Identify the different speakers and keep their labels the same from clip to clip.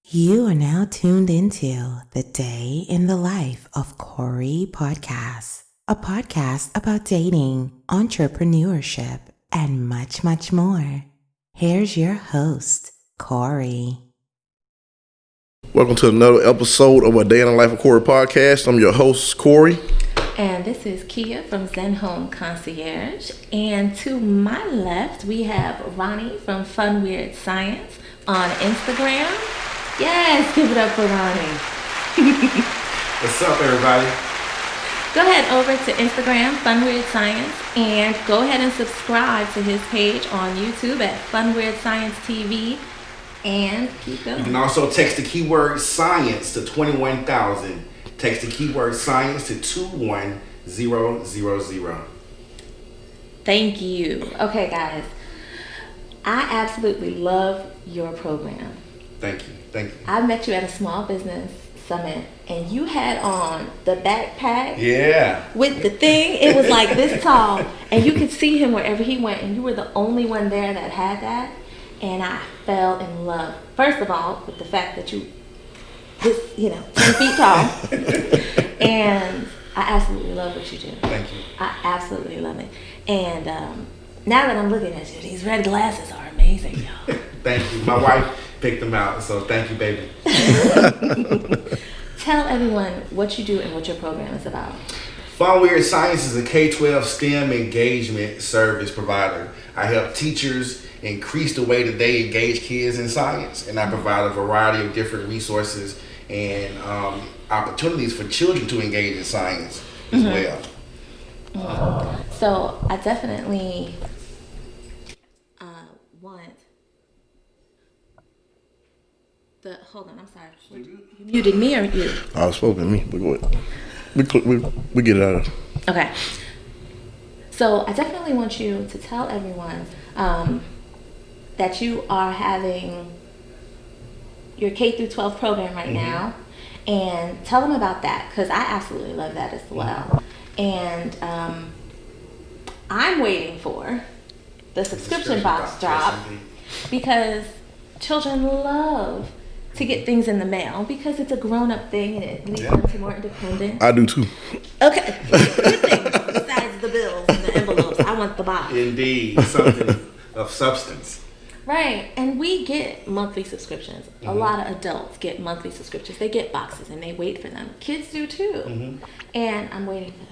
Speaker 1: You are now tuned into the Day in the Life of Corey podcast, a podcast about dating, entrepreneurship, and much, much more. Here's your host, Corey.
Speaker 2: Welcome to another episode of A Day in the Life of Corey podcast. I'm your host, Corey.
Speaker 3: And this is Kia from Zen Home Concierge. And to my left, we have Ronnie from Fun Weird Science on Instagram. Yes, give it up for Ronnie.
Speaker 4: What's up, everybody?
Speaker 3: Go ahead over to Instagram, Fun Weird Science, and go ahead and subscribe to his page on YouTube at Fun Weird Science TV. And keep going.
Speaker 4: You can also text the keyword science to 21,000. Text the keyword science to 21000.
Speaker 3: Thank you. Okay, guys. I absolutely love your program.
Speaker 4: Thank you. Thank you.
Speaker 3: I met you at a small business summit, and you had on the backpack.
Speaker 4: Yeah.
Speaker 3: With the thing, it was like this tall, and you could see him wherever he went, and you were the only one there that had that. And I fell in love, first of all, with the fact that you, 10 feet tall. And I absolutely love what you do.
Speaker 4: Thank you.
Speaker 3: I absolutely love it. And now that I'm looking at you, these red glasses are amazing, y'all.
Speaker 4: Thank you. My wife picked them out, so thank you, baby.
Speaker 3: Tell everyone what you do and what your program is about.
Speaker 4: Fun Weird Science is a K-12 STEM engagement service provider. I help teachers increase the way that they engage kids in science, and I provide a variety of different resources and opportunities for children to engage in science as well.
Speaker 3: So I definitely want the. Hold on, I'm sorry. You muted me or you?
Speaker 2: I was spoken to me, but go ahead. We get it out of.
Speaker 3: Okay. So I definitely want you to tell everyone that you are having your K through 12 program right now, and tell them about that, because I absolutely love that as well. And I'm waiting for the subscription box drop, because children love to get things in the mail because it's a grown-up thing and it leads them to more independence.
Speaker 2: I do too.
Speaker 3: Okay, good thing. Besides the bills and the envelopes, I want the box.
Speaker 4: Indeed, something of substance.
Speaker 3: Right, and we get monthly subscriptions. A lot of adults get monthly subscriptions. They get boxes and they wait for them. Kids do too. And I'm waiting for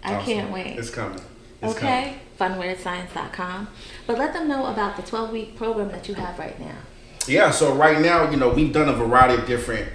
Speaker 3: that. I can't wait.
Speaker 4: It's coming.
Speaker 3: Okay, funweirdscience.com. But let them know about the 12-week program that you have right now.
Speaker 4: Yeah, so right now, we've done a variety of different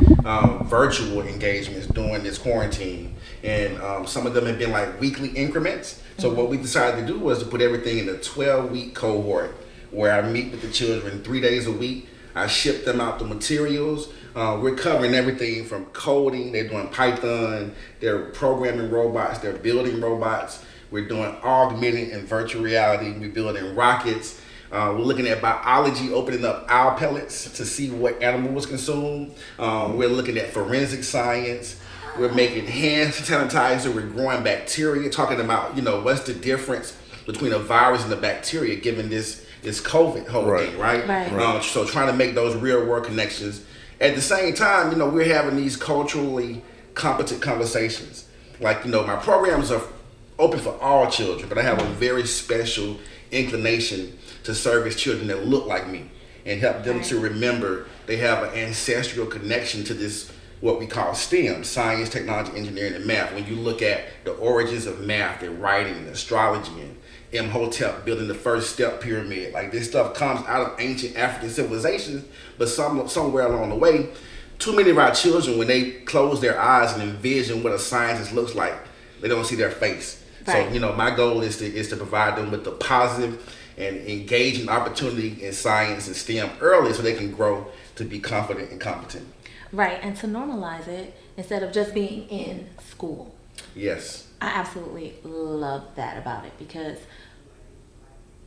Speaker 4: virtual engagements during this quarantine. And some of them have been like weekly increments. So what we decided to do was to put everything in a 12-week cohort where I meet with the children 3 days a week. I ship them out the materials. We're covering everything from coding. They're doing Python. They're programming robots. They're building robots. We're doing augmented and virtual reality. We're building rockets. We're looking at biology, opening up owl pellets to see what animals consume. We're looking at forensic science. We're making hand sanitizer. We're growing bacteria, talking about, what's the difference between a virus and a bacteria given this COVID whole thing, right? So trying to make those real world connections. At the same time, we're having these culturally competent conversations. Like, my programs are open for all children, but I have a very special inclination to service children that look like me and help them to remember they have an ancestral connection to this, what we call STEAM, science, technology, engineering, and math. When you look at the origins of math and writing and astrology and Imhotep building the first step pyramid, like this stuff comes out of ancient African civilizations, but somewhere along the way, too many of our children, when they close their eyes and envision what a scientist looks like, they don't see their face.
Speaker 3: Right.
Speaker 4: So, my goal is to provide them with the positive and engaging opportunity in science and STEM early so they can grow to be confident and competent.
Speaker 3: Right, and to normalize it instead of just being in school.
Speaker 4: Yes.
Speaker 3: I absolutely love that about it, because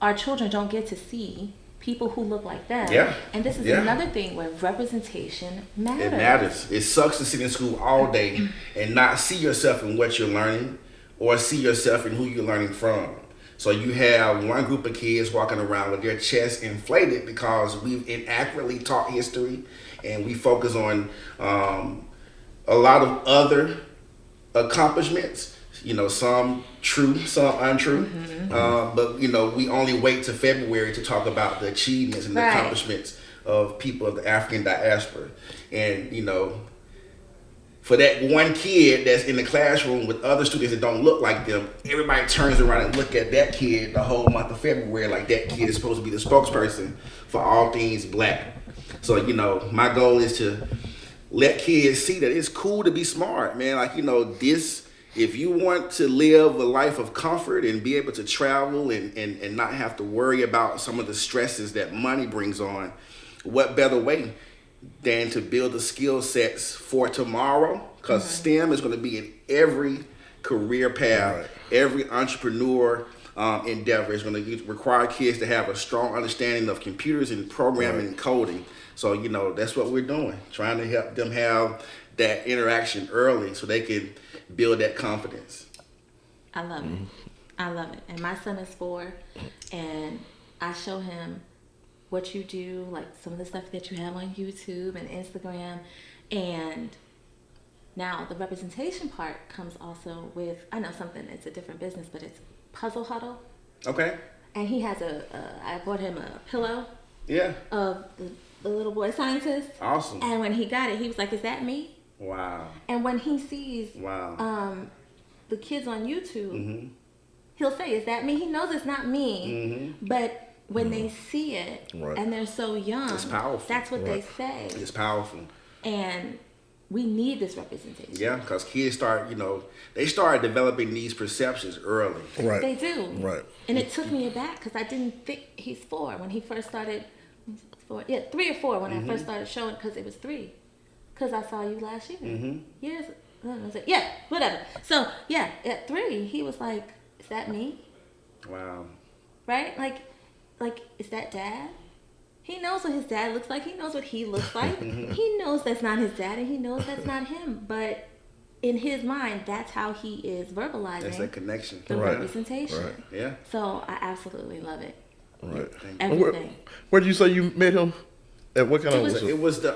Speaker 3: our children don't get to see people who look like them.
Speaker 4: Yeah.
Speaker 3: And this is another thing where representation matters.
Speaker 4: It matters. It sucks to sit in school all day and not see yourself in what you're learning or see yourself in who you're learning from. So you have one group of kids walking around with their chests inflated because we've inaccurately taught history and we focus on a lot of other accomplishments. Some true, some untrue. But we only wait to February to talk about the achievements and the accomplishments of people of the African diaspora. And for that one kid that's in the classroom with other students that don't look like them, everybody turns around and look at that kid the whole month of February like that kid is supposed to be the spokesperson for all things Black. So my goal is to let kids see that it's cool to be smart, man. Like this. If you want to live a life of comfort and be able to travel and not have to worry about some of the stresses that money brings on, what better way than to build the skill sets for tomorrow? Because STEM is going to be in every career path, every entrepreneur endeavor is going to require kids to have a strong understanding of computers and programming and coding. So, that's what we're doing, trying to help them have that interaction early so they can build that confidence.
Speaker 3: I love it. I love it. And my son is 4, and I show him what you do, like some of the stuff that you have on YouTube and Instagram. And now the representation part comes also with, I know something, it's a different business, but it's Puzzle Huddle.
Speaker 4: Okay.
Speaker 3: And he has I bought him a pillow.
Speaker 4: Yeah.
Speaker 3: Of the little boy scientist.
Speaker 4: Awesome.
Speaker 3: And when he got it, he was like, "Is that me?"
Speaker 4: Wow.
Speaker 3: And when he sees the kids on YouTube, he'll say, "Is that me?" He knows it's not me, but when they see it and they're so young,
Speaker 4: it's powerful.
Speaker 3: That's what they say.
Speaker 4: It's powerful.
Speaker 3: And we need this representation.
Speaker 4: Yeah, because kids start developing these perceptions early.
Speaker 2: Right.
Speaker 3: They do.
Speaker 2: Right.
Speaker 3: And it took me aback because I didn't think he's 4 when he first started. 3 or 4 when I first started showing, because it was 3. Because I saw you last year. Years. I was like, yeah, whatever. So yeah, at 3, he was like, "Is that me?"
Speaker 4: Wow.
Speaker 3: Right? Like, is that Dad? He knows what his dad looks like. He knows what he looks like. He knows that's not his dad, and he knows that's not him. But in his mind, that's how he is verbalizing.
Speaker 4: That's that connection.
Speaker 3: The representation.
Speaker 2: Right.
Speaker 4: Yeah.
Speaker 3: So I absolutely love it.
Speaker 2: Right.
Speaker 3: Everything.
Speaker 2: Where did you say you met him? At what kind of?
Speaker 4: It was the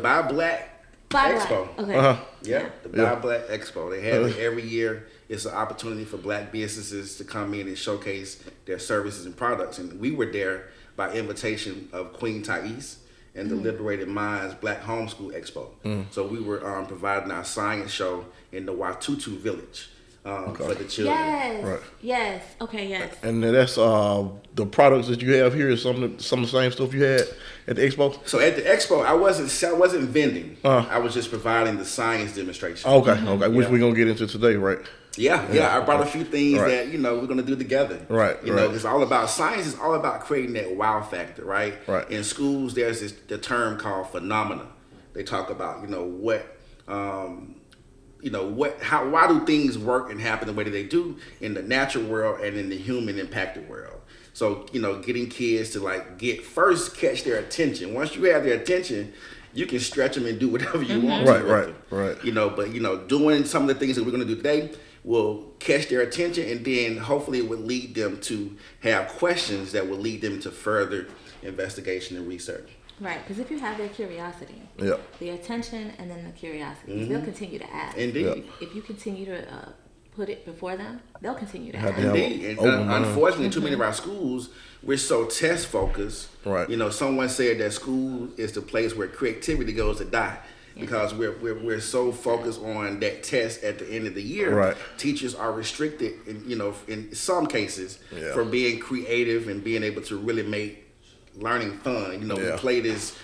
Speaker 4: Buy Black Expo.
Speaker 3: Okay.
Speaker 4: Yeah, the Buy Black Expo. They have it every year. It's an opportunity for Black businesses to come in and showcase their services and products. And we were there by invitation of Queen Thais and the Liberated Minds Black Homeschool Expo. So we were providing our science show in the Watutu village for the children.
Speaker 3: Yes.
Speaker 2: Right.
Speaker 3: Yes. Okay. Yes.
Speaker 2: And that's the products that you have here is some of the same stuff you had at the expo.
Speaker 4: So at the expo, I wasn't vending. I was just providing the science demonstration.
Speaker 2: Okay. Which we're gonna get into today, right?
Speaker 4: Yeah. I brought a few things that we're gonna do together.
Speaker 2: Right.
Speaker 4: It's all about science. Is all about creating that wow factor, right?
Speaker 2: Right.
Speaker 4: In schools, there's the term called phenomena. They talk about why do things work and happen the way that they do in the natural world and in the human impacted world. So getting kids to catch their attention. Once you have their attention, you can stretch them and do whatever you want.
Speaker 2: Right.
Speaker 4: But doing some of the things that we're going to do today will catch their attention, and then hopefully it will lead them to have questions that will lead them to further investigation and research.
Speaker 3: Right, because if you have their curiosity, the attention, and then the curiosity, they'll continue to ask.
Speaker 4: Indeed.
Speaker 3: If you continue to put it before them, they'll continue to ask.
Speaker 4: Indeed. And unfortunately, too many of our schools, we're so test focused.
Speaker 2: Right.
Speaker 4: Someone said that school is the place where creativity goes to die. Because we're so focused on that test at the end of the year.
Speaker 2: Right.
Speaker 4: Teachers are restricted, in some cases, from being creative and being able to really make learning fun. We play this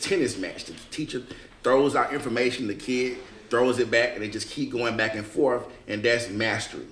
Speaker 4: tennis match. The teacher throws out information, the kid throws it back, and they just keep going back and forth, and that's mastery.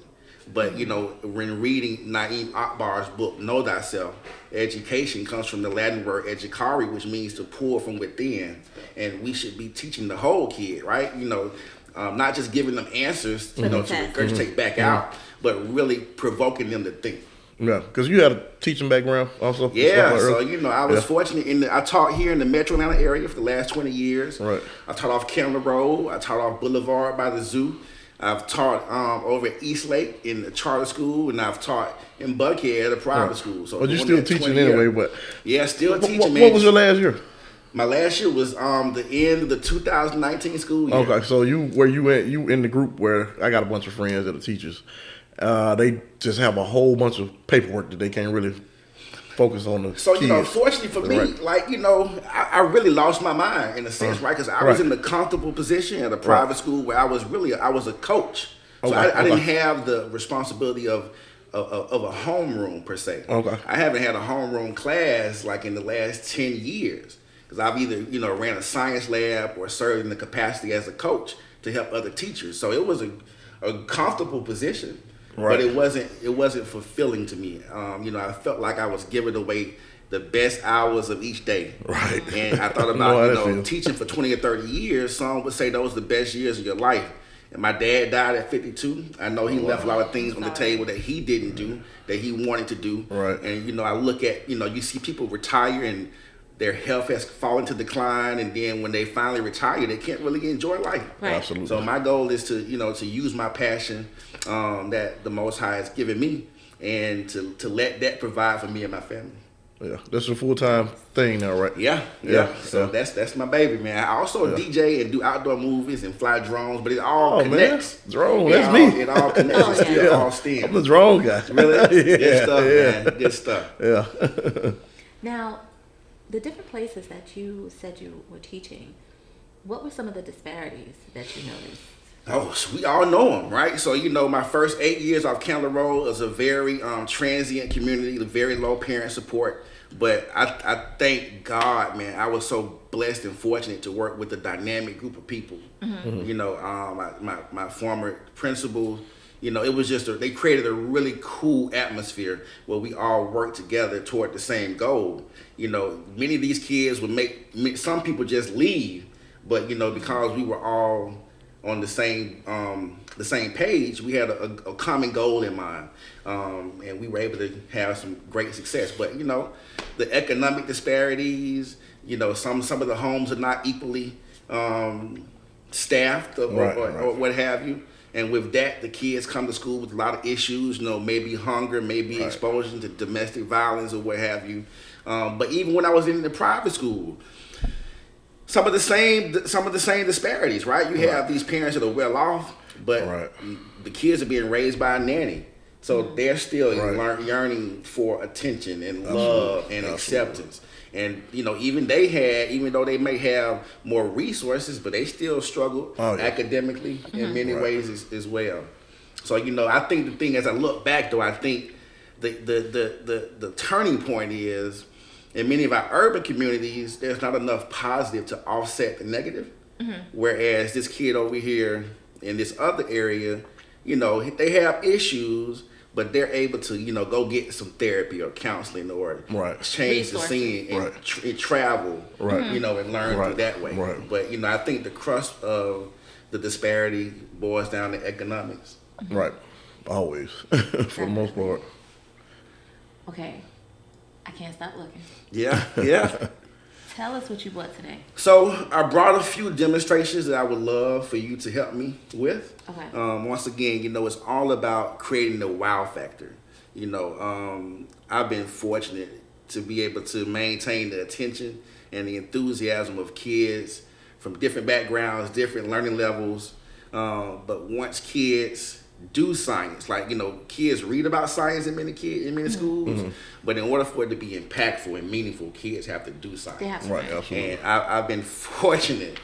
Speaker 4: But when reading Naeem Akbar's book, Know Thyself, education comes from the Latin word educare, which means to pull from within. And we should be teaching the whole kid, right? Not just giving them answers, to regurgitate back out, but really provoking them to think.
Speaker 2: Yeah, because you had a teaching background also.
Speaker 4: Yeah, so I was fortunate I taught here in the Metro Atlanta area for the last 20 years.
Speaker 2: Right.
Speaker 4: I taught off Kendall Road. I taught off Boulevard by the zoo. I've taught over at East Lake in the charter school, and I've taught in Buckhead at a private school. So
Speaker 2: but you're still teaching anyway. But
Speaker 4: still teaching.
Speaker 2: What was your last year?
Speaker 4: My last year was the end of the 2019 school year.
Speaker 2: Okay, so you in the group where I got a bunch of friends that are teachers. They just have a whole bunch of paperwork that they can't really focus on the
Speaker 4: So,
Speaker 2: kids.
Speaker 4: fortunately for me, I really lost my mind in a sense, right? Because I was in the comfortable position at a private school where I was a coach. So I didn't have the responsibility of a homeroom per se.
Speaker 2: Okay.
Speaker 4: I haven't had a homeroom class like in the last 10 years because I've either, ran a science lab or served in the capacity as a coach to help other teachers. So it was a comfortable position. But it wasn't fulfilling to me. I felt like I was giving away the best hours of each day.
Speaker 2: Right.
Speaker 4: And I thought about, teaching for 20 or 30 years. Some would say those are the best years of your life. And my dad died at 52. I know he left a lot of things on the table that he didn't do, that he wanted to do.
Speaker 2: Right.
Speaker 4: And, I look at, you see people retire and their health has fallen to decline, and then when they finally retire, they can't really enjoy life.
Speaker 3: Right.
Speaker 2: Absolutely.
Speaker 4: So my goal is to, to use my passion that the Most High has given me, and to let that provide for me and my family.
Speaker 2: Yeah, that's a full-time thing now, right?
Speaker 4: Yeah. So that's my baby, man. I also DJ and do outdoor movies and fly drones, but it all connects.
Speaker 2: Man. Drone, that's me.
Speaker 4: It all connects. It's still all STEAM.
Speaker 2: I'm the drone guy.
Speaker 4: Really? Good stuff, man. Good stuff.
Speaker 2: Yeah.
Speaker 3: Now, the different places that you said you were teaching, what were some of the disparities that you noticed?
Speaker 4: Oh, so we all know them, right? So, my first 8 years off Candler Road was a very transient community, very low parent support. But I thank God, man, I was so blessed and fortunate to work with a dynamic group of people. Mm-hmm. My former principal, it was just, they created a really cool atmosphere where we all worked together toward the same goal. Many of these kids would make some people just leave, but, because we were all on the same page, we had a common goal in mind, and we were able to have some great success. But the economic disparities, some of the homes are not equally staffed or what have you, and with that, the kids come to school with a lot of issues. Maybe hunger, maybe exposure to domestic violence or what have you. But even when I was in the private school, some of the same disparities, right? You have these parents that are well off, but the kids are being raised by a nanny. So they're still yearning for attention and love and acceptance. And, even though they may have more resources, but they still struggle academically in many ways as well. So, I think the thing, as I look back, though, I think the turning point is, in many of our urban communities, there's not enough positive to offset the negative. Mm-hmm. Whereas this kid over here in this other area, they have issues, but they're able to, go get some therapy or counseling or change the scene and travel, and learn through that way. Right. But, I think the crust of the disparity boils down to economics.
Speaker 2: Right. Always, for the most part.
Speaker 3: Okay. I can't stop looking.
Speaker 4: Yeah.
Speaker 3: Tell us what you bought today.
Speaker 4: So I brought a few demonstrations that I would love for you to help me with.
Speaker 3: Okay.
Speaker 4: Once again, it's all about creating the wow factor. I've been fortunate to be able to maintain the attention and the enthusiasm of kids from different backgrounds, different learning levels. But once kids do science, kids read about science in many schools, but in order for it to be impactful and meaningful, kids have to do science.
Speaker 2: Absolutely.
Speaker 4: And I've been fortunate.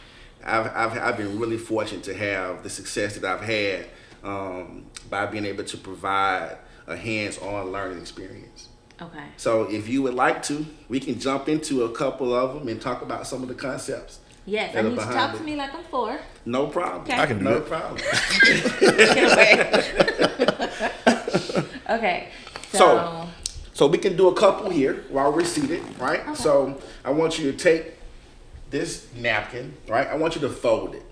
Speaker 4: I've been really fortunate to have the success that I've had by being able to provide a hands-on learning experience.
Speaker 3: Okay.
Speaker 4: So if you would like to, we can jump into a couple of them and talk about some of the concepts.
Speaker 3: Yes, I need you to talk to me like I'm 4.
Speaker 4: No problem.
Speaker 3: Okay.
Speaker 2: I can do
Speaker 4: no
Speaker 2: that.
Speaker 4: problem.
Speaker 3: Okay.
Speaker 4: So we can do a couple here while we're seated, right? Okay. So I want you to take this napkin, right? I want you to fold it.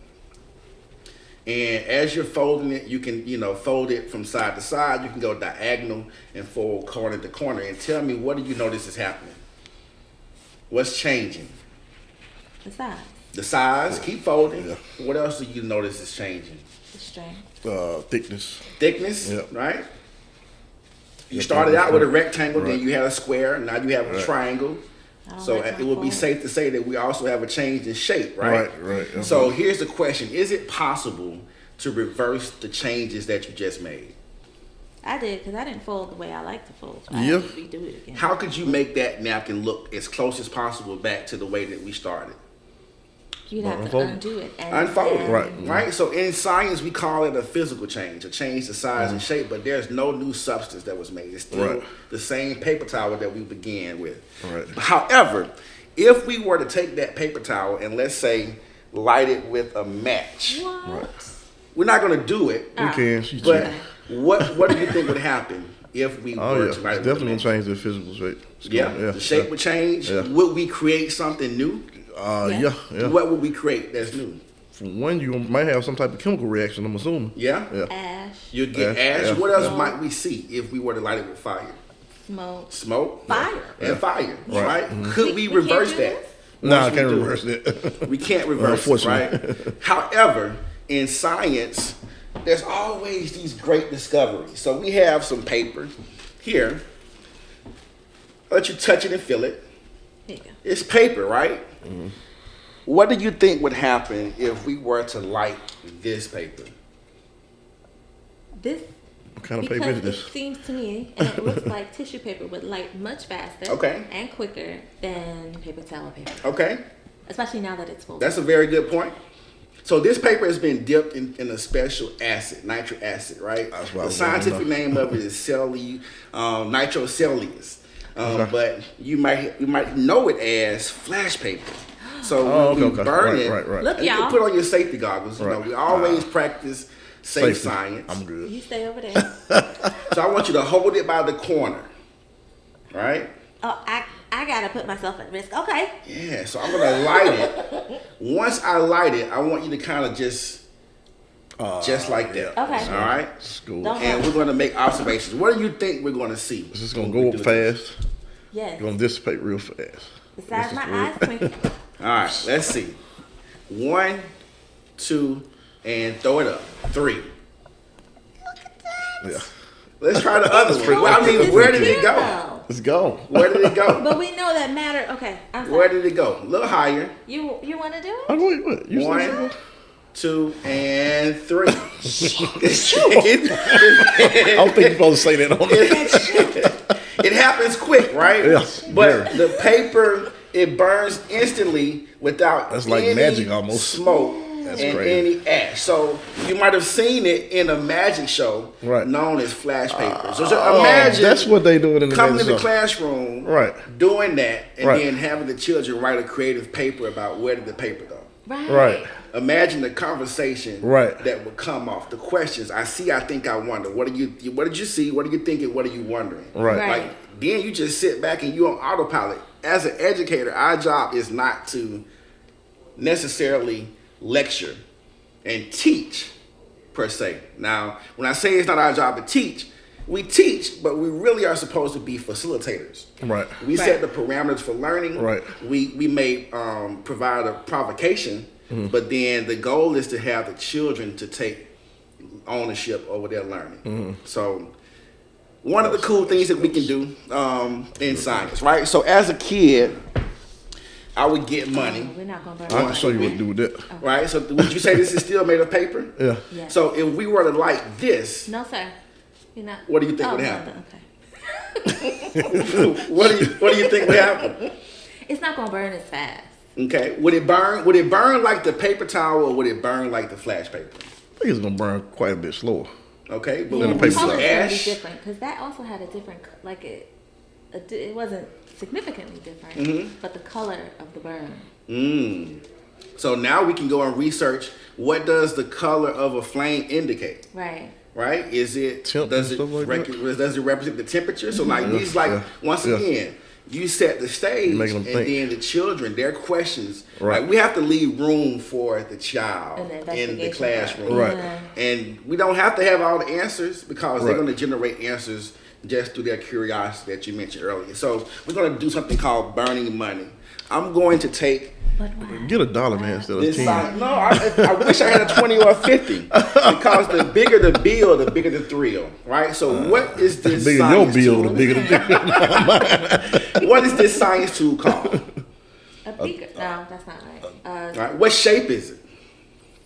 Speaker 4: And as you're folding it, you can, fold it from side to side. You can go diagonal and fold corner to corner. And tell me, what do you notice is happening? What's changing?
Speaker 3: The size.
Speaker 4: The size. Keep folding. Yeah. What else do you notice is changing?
Speaker 3: The strength.
Speaker 2: Thickness.
Speaker 4: Thickness,
Speaker 2: yep.
Speaker 4: Right? You started out with a rectangle, then you had a square, now you have a triangle. So
Speaker 3: like
Speaker 4: it would be safe to say that we also have a change in shape, right?
Speaker 2: Right.
Speaker 4: So here's the question: is it possible to reverse the changes that you just made?
Speaker 3: I did, because I didn't fold the way I like to fold. So I
Speaker 2: Yeah.
Speaker 3: had to redo it again.
Speaker 4: How could you make that napkin look as close as possible back to the way that we started?
Speaker 3: You'd have to
Speaker 2: Unfold.
Speaker 3: undo it.
Speaker 4: Unfold it.
Speaker 2: Right.
Speaker 4: Right? So in science, we call it a physical change, a change to size and shape, but there's no new substance that was made. It's still the same paper towel that we began with.
Speaker 2: Right.
Speaker 4: However, if we were to take that paper towel and let's say light it with a match,
Speaker 3: What?
Speaker 4: we're not going to do it.
Speaker 2: We can. She's
Speaker 4: But
Speaker 2: cheating.
Speaker 4: what do you think would happen if we
Speaker 2: Oh
Speaker 4: were
Speaker 2: yeah,
Speaker 4: to light
Speaker 2: it's
Speaker 4: it with a
Speaker 2: definitely gonna
Speaker 4: match?
Speaker 2: change the physical shape. It's
Speaker 4: Yeah,
Speaker 2: gonna-
Speaker 4: the shape would change.
Speaker 2: Yeah.
Speaker 4: Would we create something new?
Speaker 2: Yeah.
Speaker 4: What would we create that's new?
Speaker 2: For one, you might have some type of chemical reaction. I'm assuming.
Speaker 4: Yeah?
Speaker 3: Ash,
Speaker 4: You'd get
Speaker 2: Ash,
Speaker 4: ash.
Speaker 2: yeah.
Speaker 4: What else
Speaker 2: Yeah.
Speaker 4: might we see if we were to light it with fire?
Speaker 3: smoke.
Speaker 4: Smoke.
Speaker 3: Fire.
Speaker 4: And fire,
Speaker 3: Yeah.
Speaker 4: right? Could we
Speaker 3: We can't
Speaker 4: reverse
Speaker 3: do
Speaker 4: that?
Speaker 3: this?
Speaker 2: No, I
Speaker 4: Once we
Speaker 2: can't
Speaker 4: do
Speaker 2: reverse
Speaker 4: it.
Speaker 2: that.
Speaker 4: We can't reverse it, right?
Speaker 2: Unfortunately.
Speaker 4: However, in science, there's always these great discoveries. So we have some paper here. I'll let you touch it and feel it.
Speaker 3: There you go.
Speaker 4: It's paper, right? What do you think would happen if we were to light this paper?
Speaker 3: This,
Speaker 2: What kind of
Speaker 3: because
Speaker 2: paper is
Speaker 3: it
Speaker 2: this?
Speaker 3: seems to me, and it looks like tissue paper would light much faster
Speaker 4: Okay.
Speaker 3: and quicker than paper towel paper.
Speaker 4: Okay,
Speaker 3: Especially now that it's folded.
Speaker 4: that's a very good point. So this paper has been dipped in a special acid, nitric acid, right?
Speaker 2: That's what I
Speaker 4: The
Speaker 2: was wanting to
Speaker 4: scientific
Speaker 2: know.
Speaker 4: name of it is nitrocellulose. But you might know it as flash paper. So when we burn it,
Speaker 2: Right.
Speaker 3: Look,
Speaker 4: and you can
Speaker 3: y'all.
Speaker 4: put on your safety goggles. You know,
Speaker 2: Right.
Speaker 4: we always practice safe
Speaker 2: Safety.
Speaker 4: science.
Speaker 2: I'm good.
Speaker 3: You stay over there.
Speaker 4: So I want you to hold it by the corner, right?
Speaker 3: Oh, I gotta put myself at risk. Okay.
Speaker 4: Yeah, so I'm gonna light it. Once I light it, I want you to kind of just like that.
Speaker 3: Okay.
Speaker 4: All right.
Speaker 2: School.
Speaker 3: Don't-
Speaker 4: And we're gonna make observations. What do you think we're gonna see?
Speaker 2: Is this gonna
Speaker 4: when we
Speaker 2: go up
Speaker 4: do this?
Speaker 2: fast?
Speaker 3: Yes.
Speaker 2: It's gonna dissipate real fast.
Speaker 3: Besides my
Speaker 2: This is
Speaker 3: eyes twinkling.
Speaker 4: All right, let's see. 1, 2, and throw it up. 3.
Speaker 2: Yeah.
Speaker 4: Let's try the other one.
Speaker 3: How
Speaker 4: Well, I
Speaker 3: is
Speaker 4: mean,
Speaker 3: this
Speaker 4: where did it
Speaker 3: clear,
Speaker 4: go?
Speaker 3: though?
Speaker 2: Let's go.
Speaker 4: Where did it go?
Speaker 3: But we know that matter. Okay, I'm sorry.
Speaker 4: Where did it go? A little higher.
Speaker 3: You want to do it?
Speaker 2: Oh, wait, what? You said
Speaker 4: 1,
Speaker 2: something?
Speaker 4: 2, and 3.
Speaker 2: I don't think you're supposed to say that on it.
Speaker 4: It happens quick, right?
Speaker 2: Yes,
Speaker 4: But
Speaker 2: very.
Speaker 4: the paper, it burns instantly without
Speaker 2: That's like
Speaker 4: any
Speaker 2: magic almost.
Speaker 4: smoke
Speaker 2: That's
Speaker 4: and
Speaker 2: crazy.
Speaker 4: any ash. So you might have seen it in a magic show
Speaker 2: Right.
Speaker 4: known as flash paper. So
Speaker 2: Oh,
Speaker 4: imagine
Speaker 2: that's what they do in the
Speaker 4: coming in
Speaker 2: magic
Speaker 4: the
Speaker 2: show.
Speaker 4: classroom,
Speaker 2: Right.
Speaker 4: doing that, and
Speaker 2: Right.
Speaker 4: then having the children write a creative paper about where did the paper go.
Speaker 2: Right.
Speaker 4: Imagine the conversation
Speaker 2: Right.
Speaker 4: that would come off. The questions, I see, I think, I wonder. What did you see? What are you thinking? What are you wondering?
Speaker 2: Right.
Speaker 3: Right.
Speaker 4: Like, then you just sit back and you're on autopilot. As an educator, our job is not to necessarily lecture and teach per se. Now, when I say it's not our job to teach, we teach, but we really are supposed to be facilitators.
Speaker 2: Right.
Speaker 4: We set the parameters for learning.
Speaker 2: Right.
Speaker 4: We may provide a provocation, but then the goal is to have the children to take ownership over their learning. So one of the cool things that we can do in science, right? So as a kid, I would get money,
Speaker 3: We're not gonna burn.
Speaker 2: I
Speaker 3: it.
Speaker 2: can show you what to do with that.
Speaker 4: right? So would you say this is still made of paper?
Speaker 2: Yeah.
Speaker 3: Yeah.
Speaker 4: So if we were to light this,
Speaker 3: No, sir. You're not.
Speaker 4: What do you think would
Speaker 3: no,
Speaker 4: happen?
Speaker 3: Okay.
Speaker 4: what do you think would happen?
Speaker 3: It's not gonna burn as fast.
Speaker 4: Okay, would it burn? Would it burn like the paper towel, or would it burn like the flash paper?
Speaker 2: I think it's gonna burn quite a bit slower.
Speaker 4: Okay, but
Speaker 3: Yeah,
Speaker 4: when
Speaker 2: the
Speaker 4: we
Speaker 3: the
Speaker 2: paper
Speaker 3: color's
Speaker 4: see
Speaker 3: gonna be
Speaker 4: ash,
Speaker 3: different because that also had a different, like it wasn't significantly different,
Speaker 4: Mm-hmm.
Speaker 3: but the color of the burn.
Speaker 4: So now we can go and research what does the color of a flame indicate,
Speaker 3: Right.
Speaker 4: right? Is it
Speaker 2: Temp
Speaker 4: does
Speaker 2: and
Speaker 4: it
Speaker 2: stuff like that?
Speaker 4: does it represent the temperature? So like these, like
Speaker 2: yeah,
Speaker 4: once
Speaker 2: yeah.
Speaker 4: again, you set the stage,
Speaker 2: Making
Speaker 4: and
Speaker 2: them think.
Speaker 4: then the children, their questions,
Speaker 2: Right.
Speaker 4: like we have to leave room for the child
Speaker 3: And the
Speaker 4: in the
Speaker 3: investigation
Speaker 4: classroom,
Speaker 3: part.
Speaker 2: Right.
Speaker 3: Yeah.
Speaker 4: And we don't have to have all the answers because they're
Speaker 2: Right.
Speaker 4: going to generate answers just through their curiosity that you mentioned earlier. So we're going to do something called burning money. I'm going to take
Speaker 3: But why?
Speaker 2: Get $1, man, instead of
Speaker 4: this
Speaker 2: 10.
Speaker 4: sign. No, I wish I had a 20 or a 50 because the bigger the bill, the bigger the thrill, right? So what is this
Speaker 2: The bigger
Speaker 4: science
Speaker 2: your bill,
Speaker 4: tool?
Speaker 2: the bigger the bill.
Speaker 4: What is this science tool called?
Speaker 3: A beaker? No, that's not right.
Speaker 4: Right? What shape is it?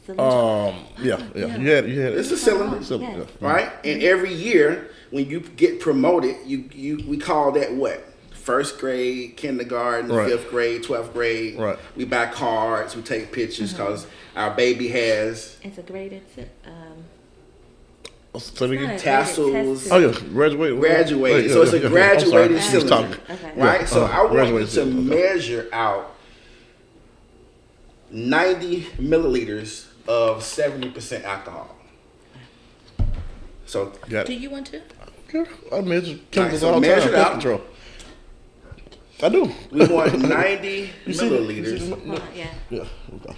Speaker 3: Cylinder.
Speaker 2: Yeah. You had
Speaker 4: It's a cylinder,
Speaker 3: Yes.
Speaker 4: right? And every year when you get promoted, we call that what? First grade, kindergarten,
Speaker 2: Right.
Speaker 4: 5th grade, 12th grade.
Speaker 2: Right.
Speaker 4: We buy cards, we take pictures because our baby has
Speaker 3: It's a graded.
Speaker 2: So they
Speaker 3: It's not
Speaker 2: get
Speaker 3: a
Speaker 4: tassels.
Speaker 3: graded test.
Speaker 2: Oh yeah, graduated.
Speaker 4: Graduated.
Speaker 2: Yeah,
Speaker 4: So it's a
Speaker 2: yeah,
Speaker 4: graduated
Speaker 2: I'm sorry.
Speaker 4: cylinder.
Speaker 3: Okay.
Speaker 4: Right?
Speaker 2: Yeah,
Speaker 4: So I want you
Speaker 2: graduated
Speaker 4: to
Speaker 2: cylinder, okay.
Speaker 4: measure out 90 milliliters of 70% alcohol. So
Speaker 2: Got
Speaker 3: Do
Speaker 2: it.
Speaker 3: you want to?
Speaker 2: Yeah, I measure chemicals
Speaker 4: so
Speaker 2: all the
Speaker 4: measure
Speaker 2: time.
Speaker 4: it
Speaker 2: Pest
Speaker 4: out.
Speaker 2: control. I do.
Speaker 4: we want 90
Speaker 2: You see
Speaker 4: milliliters.
Speaker 2: the-
Speaker 3: Hold on, yeah.
Speaker 2: Yeah. Okay.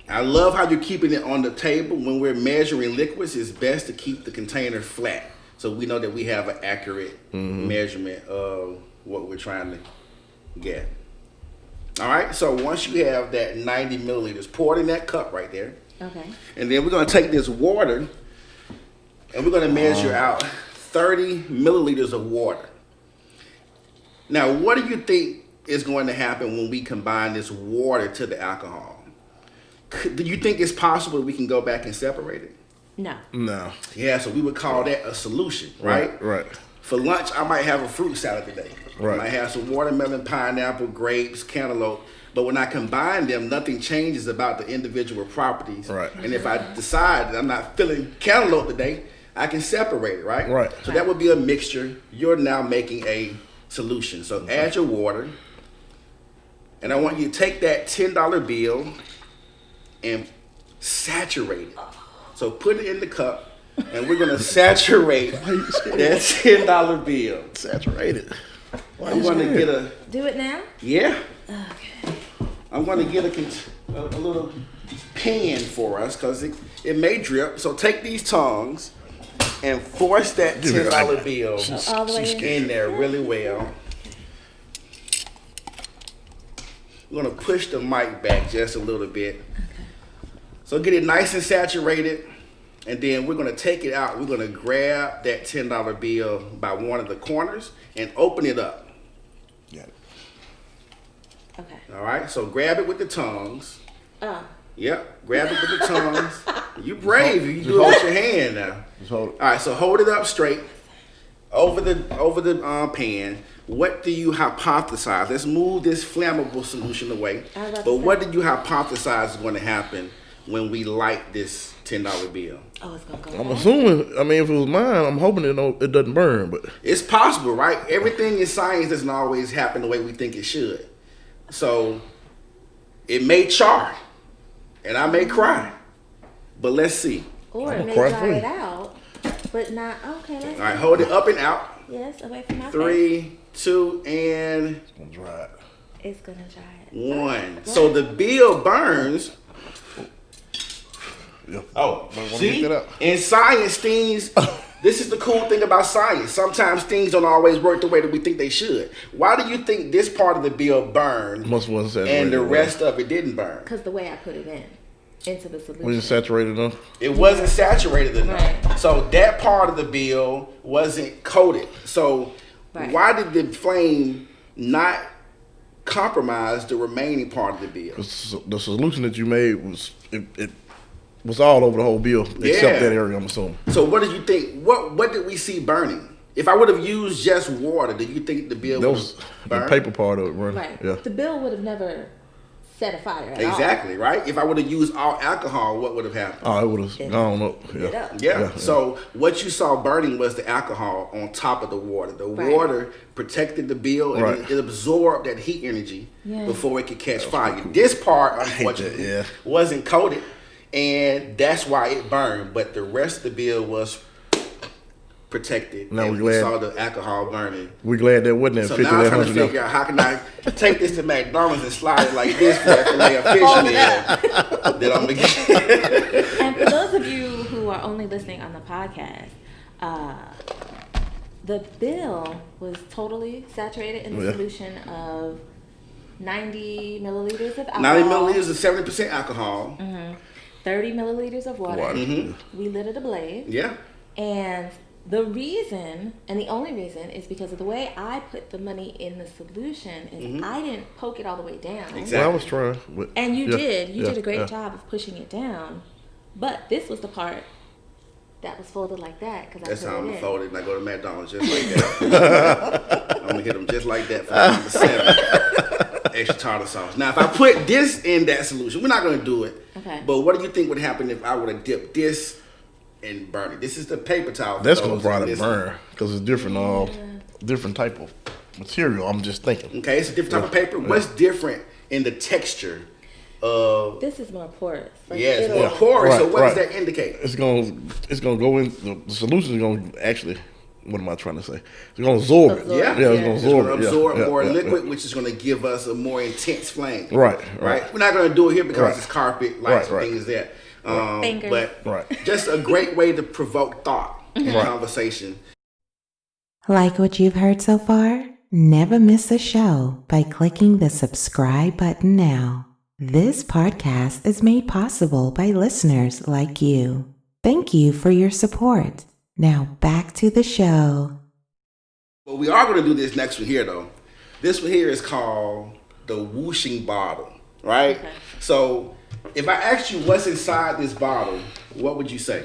Speaker 4: I love how you're keeping it on the table. When we're measuring liquids, it's best to keep the container flat so we know that we have an accurate measurement of what we're trying to get. All right, so once you have that 90 milliliters, pour it in that cup right there.
Speaker 3: Okay.
Speaker 4: And then we're going to take this water and we're going to measure out 30 milliliters of water. Now, what do you think is going to happen when we combine this water to the alcohol? Do you think it's possible we can go back and separate it?
Speaker 3: No.
Speaker 2: No.
Speaker 4: Yeah, so we would call that a solution, right?
Speaker 2: Right.
Speaker 4: For lunch, I might have a fruit salad today.
Speaker 2: Right.
Speaker 4: I might have some watermelon, pineapple, grapes, cantaloupe. But when I combine them, nothing changes about the individual properties.
Speaker 2: Right.
Speaker 4: And if I decide that I'm not feeling cantaloupe today, I can separate it, right?
Speaker 2: Right.
Speaker 4: So that would be a mixture. You're now making a solution. So add your water. And I want you to take that $10 bill and saturate it. So put it in the cup, and we're gonna saturate that $10 bill.
Speaker 2: Saturated. Why
Speaker 4: I'm
Speaker 2: you
Speaker 4: gonna
Speaker 2: scared?
Speaker 4: get a
Speaker 3: Do it now?
Speaker 4: yeah.
Speaker 3: Okay.
Speaker 4: I'm gonna get a little pan for us because it may drip. So take these tongs and force that
Speaker 2: Give it
Speaker 4: $10
Speaker 2: like-
Speaker 4: bill
Speaker 3: All the way in.
Speaker 4: in there really well. We're gonna push the mic back just a little bit. So get it nice and saturated, and then we're gonna take it out. We're gonna grab that $10 bill by one of the corners and open it up.
Speaker 2: Got it.
Speaker 3: Okay.
Speaker 4: All right, so grab it with the tongs. Yep, grab it with the tongs. You brave, you do it with your hand now.
Speaker 2: Just hold it.
Speaker 4: All right, so hold it up straight over the pan. What do you hypothesize? Let's move this flammable solution away.
Speaker 3: I was about to
Speaker 4: But
Speaker 3: say.
Speaker 4: what did you hypothesize is going to happen when we light this $10 bill?
Speaker 3: Oh, it's gonna go.
Speaker 2: I'm
Speaker 3: back.
Speaker 2: assuming. I mean, if it was mine, I'm hoping it doesn't burn. But
Speaker 4: It's possible, right? Everything in science doesn't always happen the way we think it should. So it may char, and I may cry, but let's see.
Speaker 3: Or
Speaker 2: I'm
Speaker 3: it may
Speaker 2: gonna cry
Speaker 3: dry
Speaker 2: for you.
Speaker 3: it out, but not. Okay. Let's
Speaker 4: All right, hold it up and out.
Speaker 3: Yes, away from my face.
Speaker 4: 3, 2, and
Speaker 2: it's gonna dry it.
Speaker 3: It's gonna dry it.
Speaker 4: 1. So the bill burns.
Speaker 2: Yeah.
Speaker 4: Oh,
Speaker 2: Wanna
Speaker 4: see?
Speaker 2: get that out?
Speaker 4: In science, things. This is the cool thing about science. Sometimes things don't always work the way that we think they should. Why do you think this part of the bill burned
Speaker 2: Must wasn't saturated.
Speaker 4: and the rest of it didn't burn?
Speaker 3: Because the way I put it into the solution.
Speaker 2: Was it saturated enough?
Speaker 4: It wasn't saturated enough.
Speaker 3: Right.
Speaker 4: So that part of the bill wasn't coated. So
Speaker 3: Right.
Speaker 4: why did the flame not compromise the remaining part of the bill?
Speaker 2: 'Cause the solution that you made was it was all over the whole bill
Speaker 4: Yeah.
Speaker 2: except that area. I'm assuming.
Speaker 4: So what did you think? What did we see burning? If I would have used just water, do you think the bill
Speaker 2: That
Speaker 4: would
Speaker 2: was
Speaker 4: have
Speaker 2: the
Speaker 4: burned?
Speaker 2: paper part of it, running.
Speaker 3: Right.
Speaker 2: Yeah.
Speaker 3: The bill would have never set a fire at all.
Speaker 4: Exactly, right? If I would have used all alcohol, what would have happened?
Speaker 2: Oh, it would have gone up.
Speaker 3: Lit
Speaker 2: Yeah.
Speaker 3: up.
Speaker 4: Yeah. So what you saw burning was the alcohol on top of the water. The
Speaker 3: Right.
Speaker 4: water protected the bill and
Speaker 2: Right.
Speaker 4: it absorbed that heat energy
Speaker 3: Yeah.
Speaker 4: before it could catch fire. This part,
Speaker 2: hate
Speaker 4: unfortunately,
Speaker 2: that, yeah.
Speaker 4: wasn't coated, and that's why it burned. But the rest of the bill was protected.
Speaker 2: Now
Speaker 4: and
Speaker 2: we're
Speaker 4: we
Speaker 2: glad-
Speaker 4: saw the alcohol burning.
Speaker 2: We're glad that wasn't at
Speaker 4: So
Speaker 2: 50
Speaker 4: now I'm
Speaker 2: that
Speaker 4: trying to
Speaker 2: 100
Speaker 4: figure out how can I take this to McDonald's and slide it like this for a filet of fish meal that I'm gonna get.
Speaker 3: And for those of you who are only listening on the podcast, the bill was totally saturated in the
Speaker 2: Yeah.
Speaker 3: solution of 90 milliliters of alcohol.
Speaker 4: 90 milliliters of 70% alcohol.
Speaker 3: 30 milliliters of water.
Speaker 2: Mm-hmm.
Speaker 3: We lit it ablaze.
Speaker 4: Yeah.
Speaker 3: And the reason, and the only reason, is because of the way I put the money in the solution is I didn't poke it all the way down.
Speaker 4: Exactly.
Speaker 2: Well, I was trying. But,
Speaker 3: And you did. You did a great
Speaker 2: yeah.
Speaker 3: job of pushing it down. But this was the part that was folded like that. Cause
Speaker 4: That's
Speaker 3: I
Speaker 4: how
Speaker 3: put
Speaker 4: I'm
Speaker 3: it in.
Speaker 4: folded and I go to McDonald's just like that. I'm going to hit them just like that for number 7. Extra tartar sauce. Now, if I put this in that solution, we're not going to do it.
Speaker 3: Okay.
Speaker 4: But what do you think would happen if I would have dipped this and burn it? This is the paper towel.
Speaker 2: That's gonna probably burn because it's different. Different type of material. I'm just thinking.
Speaker 4: Okay, it's a different type of paper. What's different in the texture of?
Speaker 3: This is more porous. Like
Speaker 4: Yes,
Speaker 3: it'll-
Speaker 4: more porous. So
Speaker 2: Right,
Speaker 4: what does
Speaker 2: right.
Speaker 4: that indicate?
Speaker 2: It's gonna go in. The solution is gonna actually. What am I trying to say? It's gonna absorb it.
Speaker 3: Absorb
Speaker 4: Yeah,
Speaker 3: it,
Speaker 2: Yeah, it's
Speaker 3: yeah.
Speaker 2: gonna
Speaker 4: It's
Speaker 2: absorb
Speaker 4: going
Speaker 2: it.
Speaker 4: to absorb
Speaker 2: yeah,
Speaker 4: more
Speaker 2: yeah,
Speaker 4: liquid,
Speaker 2: yeah.
Speaker 4: which is going to give us a more intense flame.
Speaker 2: Right.
Speaker 4: We're not going to do it here because
Speaker 2: Right.
Speaker 4: it's carpet, lights,
Speaker 2: Right,
Speaker 4: and things that.
Speaker 3: Fingers.
Speaker 4: But
Speaker 2: Right.
Speaker 4: just a great way to provoke thought and
Speaker 2: Right.
Speaker 4: conversation.
Speaker 1: Like what you've heard so far? Never miss a show by clicking the subscribe button now. This podcast is made possible by listeners like you. Thank you for your support. Now back to the show.
Speaker 4: But we are going to do this next one here, though. This one here is called the Whooshing Bottle, right?
Speaker 3: Okay.
Speaker 4: So if I asked you what's inside this bottle, what would you say?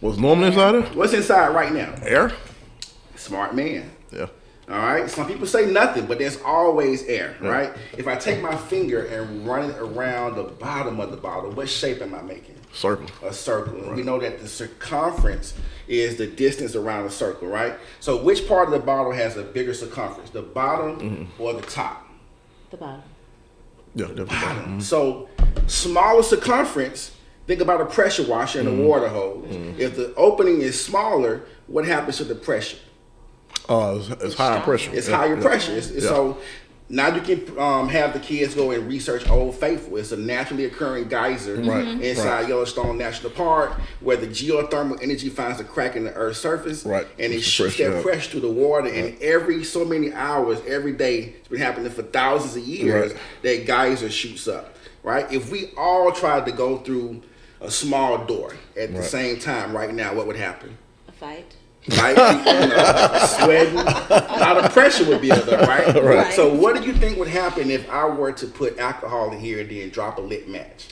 Speaker 2: What's normal inside it?
Speaker 4: What's inside right now?
Speaker 2: Air.
Speaker 4: Smart man.
Speaker 2: Yeah.
Speaker 4: All right. Some people say nothing, but there's always air, right? If I take my finger and run it around the bottom of the bottle, what shape am I making?
Speaker 2: Circle.
Speaker 4: A circle. And we know that the circumference is the distance around a circle, right? So which part of the bottle has a bigger circumference, the bottom or the top?
Speaker 3: The bottom.
Speaker 2: Yeah. Definitely.
Speaker 4: So smaller circumference, think about a pressure washer and a water hose. If the opening is smaller, what happens to the pressure?
Speaker 2: It's higher pressure.
Speaker 4: It's
Speaker 2: Yeah,
Speaker 4: higher
Speaker 2: yeah.
Speaker 4: pressure. So now you can have the kids go and research Old Faithful. It's a naturally occurring geyser inside Yellowstone National Park where the geothermal energy finds a crack in the Earth's surface.
Speaker 2: Right.
Speaker 4: And it
Speaker 2: It's
Speaker 4: shoots
Speaker 2: pressure
Speaker 4: that
Speaker 2: up.
Speaker 4: pressure through the water. And every so many hours, every day, it's been happening for thousands of years,
Speaker 2: Right.
Speaker 4: that geyser shoots up. Right? If we all tried to go through a small door at the
Speaker 2: Right.
Speaker 4: same time right now, what would happen?
Speaker 3: A fight.
Speaker 4: Right? Sweating. A lot of pressure would build up, right?
Speaker 3: Right.
Speaker 4: So what do you think would happen if I were to put alcohol in here and then drop a lit match?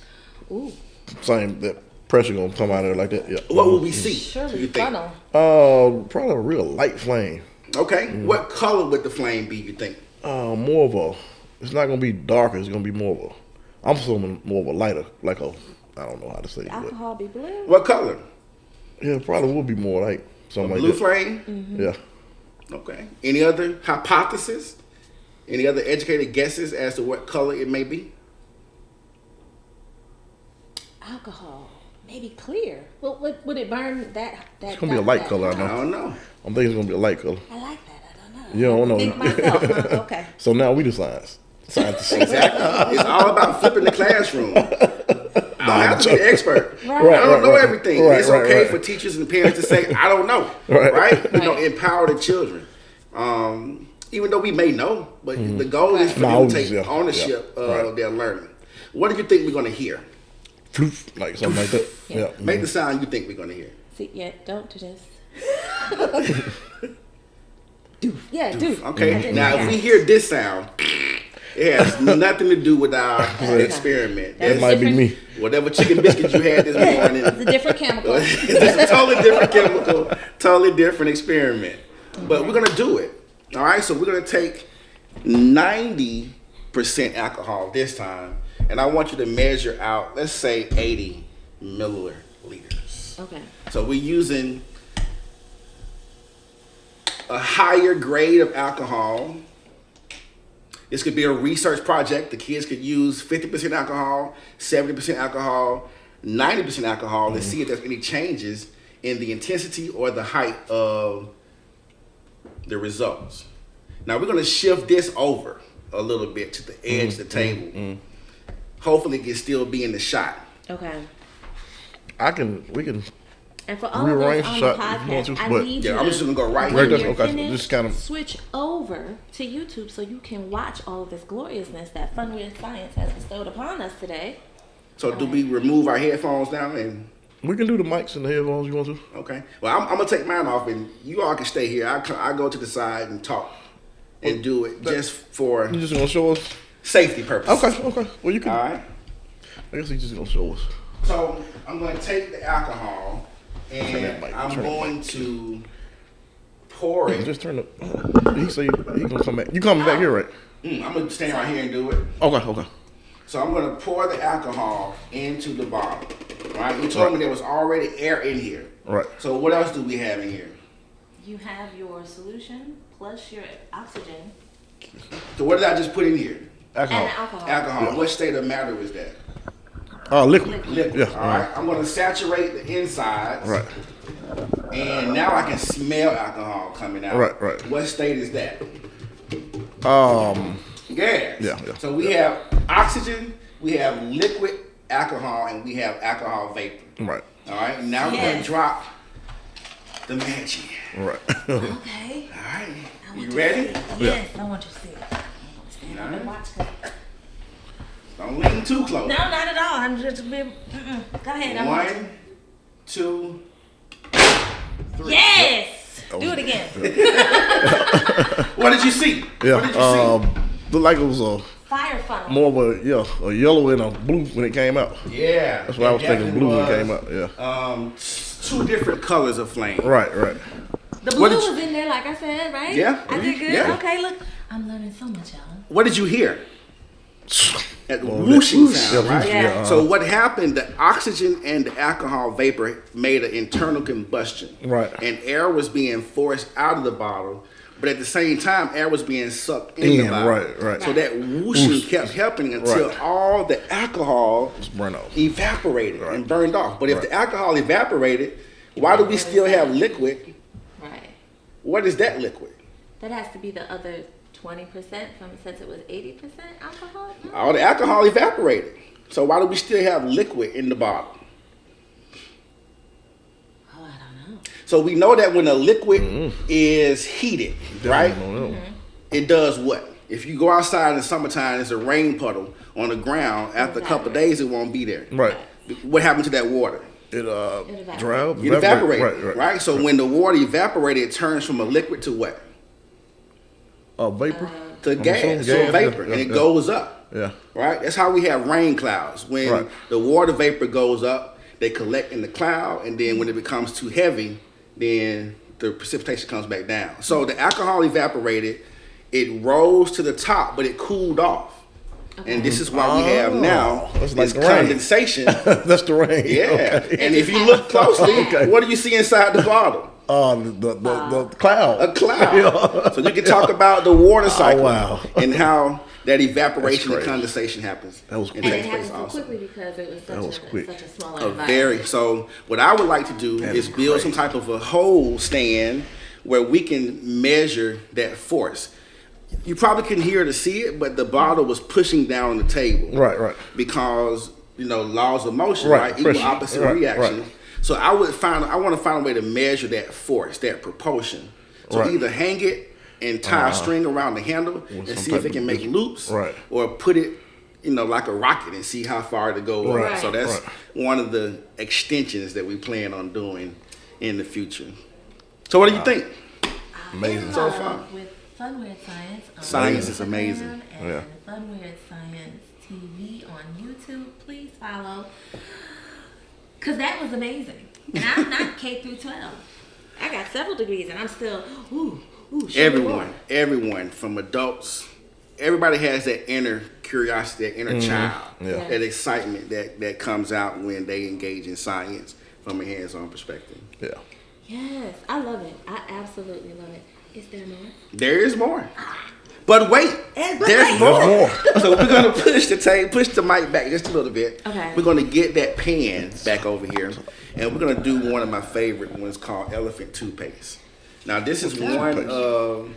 Speaker 3: Ooh.
Speaker 2: Same. That pressure gonna come out of there like that. Yeah.
Speaker 4: What will we see?
Speaker 3: Surely
Speaker 4: you think?
Speaker 3: funnel.
Speaker 2: Probably a real light flame.
Speaker 4: Okay. What color would the flame be, you think?
Speaker 2: More of a. It's not gonna be darker. It's gonna be more of a. I'm assuming more of a lighter, like a. I don't know how to say it. But
Speaker 3: Alcohol be blue.
Speaker 4: What color?
Speaker 2: yeah, it probably would be more like something
Speaker 4: Blue
Speaker 2: like that.
Speaker 4: flame?
Speaker 2: Yeah.
Speaker 4: Okay. Any other hypothesis? Any other educated guesses as to what color it may be?
Speaker 3: Alcohol. Maybe clear. Well, would it burn that?
Speaker 2: It's gonna be a light color. I
Speaker 4: I
Speaker 2: know.
Speaker 4: don't know.
Speaker 2: I'm thinking it's gonna be a light color.
Speaker 3: I like that. I don't know.
Speaker 2: You don't know.
Speaker 3: Think myself. Huh? Okay.
Speaker 2: So now we the scientists.
Speaker 4: Exactly. It's all about flipping the classroom. I don't have to be the expert.
Speaker 3: Right.
Speaker 4: I don't know everything.
Speaker 2: Right,
Speaker 4: It's
Speaker 2: right,
Speaker 4: okay
Speaker 2: right.
Speaker 4: for teachers and parents to say, I don't know.
Speaker 2: Right.
Speaker 4: You know, empower the children. Even though we may know, but the goal is for them to take
Speaker 2: Yeah,
Speaker 4: ownership
Speaker 2: yeah,
Speaker 4: of
Speaker 2: right.
Speaker 4: their learning. What do you think we're going to hear?
Speaker 2: Floof, like something like that. Yeah.
Speaker 4: Make the sound you think we're going to hear.
Speaker 3: See, yeah, don't do this. Doof. Yeah, doof.
Speaker 4: Okay, now if we hear this sound, it has nothing to do with our experiment.
Speaker 2: That
Speaker 3: That's
Speaker 2: might be
Speaker 3: different.
Speaker 2: me.
Speaker 4: Whatever chicken biscuits you had this morning,
Speaker 3: It's a different chemical.
Speaker 4: it's a totally different chemical, totally different experiment. But we're gonna do it. All right, so we're gonna take 90% alcohol this time, and I want you to measure out, let's say 80 milliliters.
Speaker 3: Okay.
Speaker 4: So we're using a higher grade of alcohol. This could be a research project. The kids could use 50% alcohol, 70% alcohol, 90% alcohol to see if there's any changes in the intensity or the height of the results. Now we're going to shift this over a little bit to the edge of the table. Hopefully it can still be in the shot.
Speaker 3: Okay.
Speaker 2: We can
Speaker 3: And for all of us on the podcast, I need you.
Speaker 4: I'm just gonna go right
Speaker 3: when
Speaker 4: here.
Speaker 3: you're
Speaker 2: Okay,
Speaker 3: finished,
Speaker 2: just kind of
Speaker 3: switch over to YouTube so you can watch all of this gloriousness that Fun Weird Science has bestowed upon us today.
Speaker 4: So do we remove our headphones now and?
Speaker 2: We can do the mics and the headphones you want to.
Speaker 4: Okay. Well, I'm gonna take mine off, and you all can stay here. I go to the side and talk and do it just for
Speaker 2: You just gonna show us?
Speaker 4: safety purposes.
Speaker 2: Okay. Well, you can.
Speaker 4: All right.
Speaker 2: I guess he's just gonna show us.
Speaker 4: So I'm gonna take the alcohol
Speaker 2: Turn that
Speaker 4: and
Speaker 2: mic,
Speaker 4: I'm
Speaker 2: turn that
Speaker 4: going to pour it.
Speaker 2: Just turn it. He say he gonna come back. You coming back here, right?
Speaker 4: I'm gonna stand right here and do it.
Speaker 2: Okay.
Speaker 4: So I'm gonna pour the alcohol into the bottle. Right? You told me there was already air in here.
Speaker 2: Right.
Speaker 4: So what else do we have in here?
Speaker 3: You have your solution plus your oxygen
Speaker 4: So what did I just put in here?
Speaker 2: Alcohol.
Speaker 3: and the alcohol.
Speaker 4: Alcohol.
Speaker 2: Yeah.
Speaker 4: What state of matter is that?
Speaker 2: Liquid.
Speaker 4: Liquid.
Speaker 2: Yeah.
Speaker 4: All right. I'm gonna saturate the insides.
Speaker 2: Right.
Speaker 4: And now I can smell alcohol coming out.
Speaker 2: Right.
Speaker 4: What state is that? Gas.
Speaker 2: Yeah.
Speaker 4: So we have oxygen, we have liquid alcohol, and we have alcohol vapor.
Speaker 2: Right.
Speaker 4: All right. Now we're gonna drop the magic.
Speaker 2: Right.
Speaker 3: Okay.
Speaker 4: All right.
Speaker 3: I
Speaker 4: You
Speaker 3: want
Speaker 4: ready?
Speaker 3: to see it. Yes, I want you to see it. Stand up and watch.
Speaker 4: Don't lean too close.
Speaker 3: No, not at all. I'm just being. Go ahead. I'm watching.
Speaker 4: 1, 2, 3.
Speaker 3: Yes.
Speaker 2: That
Speaker 3: Do
Speaker 2: was-
Speaker 3: it again.
Speaker 4: What did you see?
Speaker 2: Yeah.
Speaker 4: What did you
Speaker 2: Looked like it was a
Speaker 3: Fire funnel.
Speaker 2: more of a yellow and a blue when it came out.
Speaker 4: see? Yeah.
Speaker 2: That's what I was thinking. Blue when it came out.
Speaker 4: out.
Speaker 2: Yeah.
Speaker 4: 2 different colors of flame.
Speaker 2: Right.
Speaker 3: The
Speaker 4: What
Speaker 3: blue
Speaker 4: did you-
Speaker 3: was in there, like I said, right?
Speaker 4: Yeah.
Speaker 3: I did good.
Speaker 4: Yeah.
Speaker 3: Okay, look. I'm learning so much, y'all.
Speaker 4: What did you hear? That
Speaker 2: Well,
Speaker 4: whooshing
Speaker 2: that-
Speaker 4: sound,
Speaker 2: yeah,
Speaker 4: right?
Speaker 3: Yeah.
Speaker 4: So what happened? The oxygen and the alcohol vapor made an internal combustion.
Speaker 2: Right.
Speaker 4: And air was being forced out of the bottle, but at the same time, air was being sucked in the bottle.
Speaker 2: Right.
Speaker 4: So that whooshing kept happening until
Speaker 2: Right.
Speaker 4: all the alcohol
Speaker 2: It's burn off.
Speaker 4: evaporated and burned off. But if
Speaker 2: Right.
Speaker 4: the alcohol evaporated, why do we still have liquid?
Speaker 3: Right.
Speaker 4: What is that liquid?
Speaker 3: That has to be the other 20% from since it was 80% alcohol. No?
Speaker 4: All the alcohol evaporated. So why do we still have liquid in the bottle?
Speaker 3: Oh, I don't know.
Speaker 4: So we know that when a liquid is heated, right? It does what? If you go outside in the summertime, there's a rain puddle on the ground. After a couple of days, it won't be there.
Speaker 2: Right.
Speaker 4: What happened to that water?
Speaker 2: It
Speaker 3: evaporated.
Speaker 2: drowned.
Speaker 4: It evaporated,
Speaker 2: Right.
Speaker 4: right? So when the water evaporated, it turns from a liquid to what?
Speaker 2: Vapor.
Speaker 4: To gas, so
Speaker 2: gas,
Speaker 4: vapor,
Speaker 2: yeah,
Speaker 4: and it
Speaker 2: yeah.
Speaker 4: goes up.
Speaker 2: Yeah.
Speaker 4: Right? That's how we have rain clouds. When
Speaker 2: Right.
Speaker 4: the water vapor goes up, they collect in the cloud, and then when it becomes too heavy, then the precipitation comes back down. So the alcohol evaporated, it rose to the top, but it cooled off. And this is why we have now
Speaker 2: That's like
Speaker 4: this
Speaker 2: the rain.
Speaker 4: condensation.
Speaker 2: That's the rain.
Speaker 4: Yeah.
Speaker 2: Okay.
Speaker 4: And if you look closely,
Speaker 2: Okay.
Speaker 4: what do you see inside the bottle?
Speaker 2: The cloud.
Speaker 4: A cloud. So you can talk about the water cycle
Speaker 2: wow.
Speaker 4: and how that evaporation and
Speaker 2: crazy.
Speaker 4: condensation happens.
Speaker 2: That was
Speaker 4: And
Speaker 2: quick.
Speaker 3: And it
Speaker 4: takes place
Speaker 3: happened so
Speaker 4: also.
Speaker 3: quickly because it was
Speaker 2: That was
Speaker 3: such
Speaker 2: quick.
Speaker 3: a smaller
Speaker 4: A
Speaker 3: environment.
Speaker 4: very so. What I would like to do
Speaker 2: That
Speaker 4: is
Speaker 2: is
Speaker 4: build some
Speaker 2: crazy.
Speaker 4: type of a whole stand where we can measure that force. You probably couldn't hear it or see it, but the bottle was pushing down on the table.
Speaker 2: Right.
Speaker 4: Because laws of motion,
Speaker 2: Right,
Speaker 4: right? Equal
Speaker 2: pressure.
Speaker 4: opposite
Speaker 2: Right,
Speaker 4: reaction.
Speaker 2: right.
Speaker 4: So I want to find a way to measure that force, that propulsion. So
Speaker 2: Right.
Speaker 4: either hang it and tie a string around the handle and
Speaker 2: some
Speaker 4: see if
Speaker 2: type
Speaker 4: it can
Speaker 2: of
Speaker 4: make
Speaker 2: measure.
Speaker 4: loops,
Speaker 2: Right.
Speaker 4: or put it, like a rocket and see how far it go.
Speaker 2: Right,
Speaker 4: So that's
Speaker 2: right.
Speaker 4: one of the extensions that we plan on doing in the future. So what do you think?
Speaker 2: Amazing.
Speaker 3: In
Speaker 4: So
Speaker 3: love
Speaker 4: far.
Speaker 3: with Fun Weird Science. On
Speaker 4: Science is
Speaker 3: Instagram
Speaker 4: amazing.
Speaker 3: And
Speaker 2: Yeah.
Speaker 3: Fun Weird Science TV on YouTube. Please follow. Because that was amazing. And I'm not K through 12. I got several degrees and I'm still, show me more.
Speaker 4: Everyone from adults, everybody has that inner curiosity, that inner child,
Speaker 2: Yeah.
Speaker 4: that excitement that comes out when they engage in science from a hands-on perspective.
Speaker 2: Yeah.
Speaker 3: Yes, I love it. I absolutely love it. Is there more?
Speaker 4: There is more. But wait,
Speaker 3: But
Speaker 4: there's
Speaker 3: wait.
Speaker 4: more.
Speaker 2: There's
Speaker 4: So we're gonna push the mic back just a little bit.
Speaker 3: Okay.
Speaker 4: We're gonna get that pan back over here, and we're gonna do one of my favorite ones called Elephant Toothpaste. Now this is one of,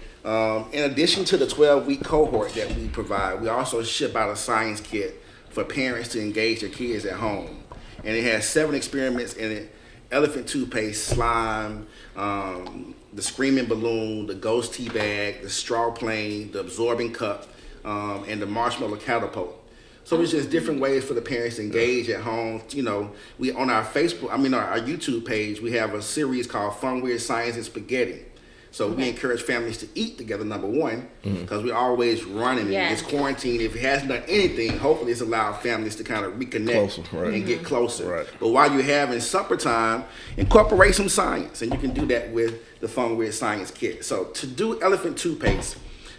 Speaker 4: in addition to the 12-week cohort that we provide, we also ship out a science kit for parents to engage their kids at home, and it has 7 experiments in it. elephant toothpaste, slime, the screaming balloon, the ghost tea bag, the straw plane, the absorbing cup, and the marshmallow catapult. So it's just different ways for the parents to engage at home. You know, we on our our YouTube page, we have a series called Fun, Weird Science and Spaghetti. So we encourage families to eat together, number one, because we're always running. And it's quarantine. If it hasn't done anything, hopefully it's allowed families to kind of reconnect and get closer. Right. But while you're having supper time, incorporate some science. And you can do that with the Fun, Weird Science kit. So to do elephant toothpaste,